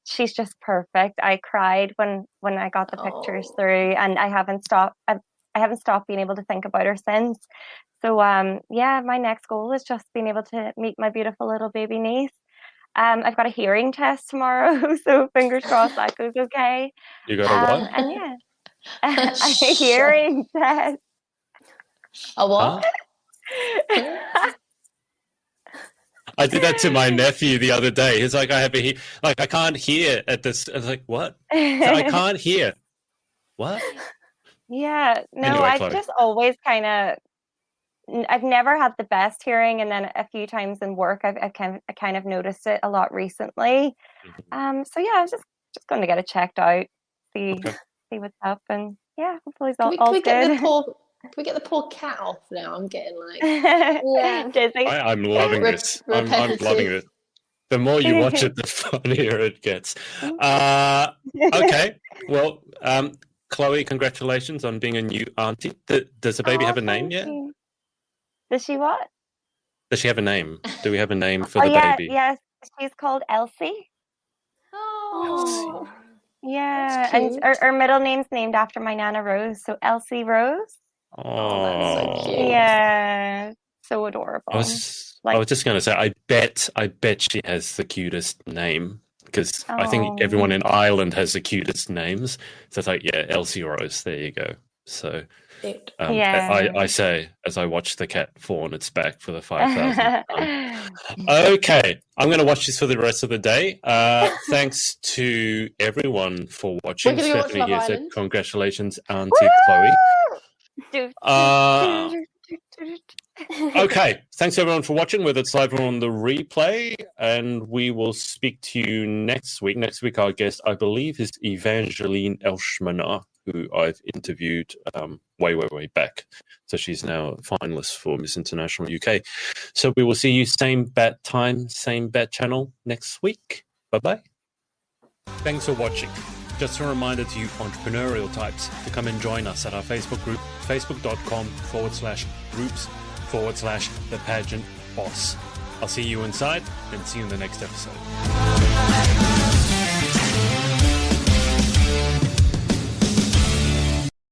She's just perfect. I cried when I got the pictures through, and I haven't stopped. I haven't stopped being able to think about her since. So my next goal is just being able to meet my beautiful little baby niece. I've got a hearing test tomorrow, so fingers crossed that goes okay.
You got a what?
And a hearing test.
A what?
Huh? I did that to my nephew the other day. He's like, I can't hear at this. I was like, what? So I can't hear. What?
Yeah, no,
Anyway,
I've
Chloe.
just always I've never had the best hearing, and then a few times in work I kind of noticed it a lot recently. So yeah, I was just going to get it checked out, see what's up, and hopefully it's all good.
Can we get the poor cat off now? I'm getting like
dizzy.
I'm loving this. I'm loving it. The more you watch it, the funnier it gets. Okay, well, Chloe, congratulations on being a new auntie. Does the baby have a name yet?
Does she what?
Does she have a name? Do we have a name for the baby?
Yes, she's called Elsie.
Oh,
yeah, and her middle name's named after my Nana Rose, so Elsie Rose.
Oh,
that's so cute.
Yeah, So adorable.
I was just going to say, I bet she has the cutest name, because I think everyone in Ireland has the cutest names. So it's like, yeah, Elsie Rose. There you go. So I say, as I watch the cat fall on its back for the 5,000th time. Okay, I'm going to watch this for the rest of the day. Thanks to everyone for watching. Stephanie here said, congratulations, Auntie Chloe. Okay, thanks everyone for watching, whether it's live or on the replay, and we will speak to you next week. Next week, our guest, I believe, is Evangeline Elshmaner, who I've interviewed way back. So she's now a finalist for Miss International UK. So we will see you same bat time, same bat channel next week. Bye-bye. Thanks for watching. Just a reminder to you entrepreneurial types to come and join us at our Facebook group, facebook.com/groups/The Pageant Boss. I'll see you inside and see you in the next episode.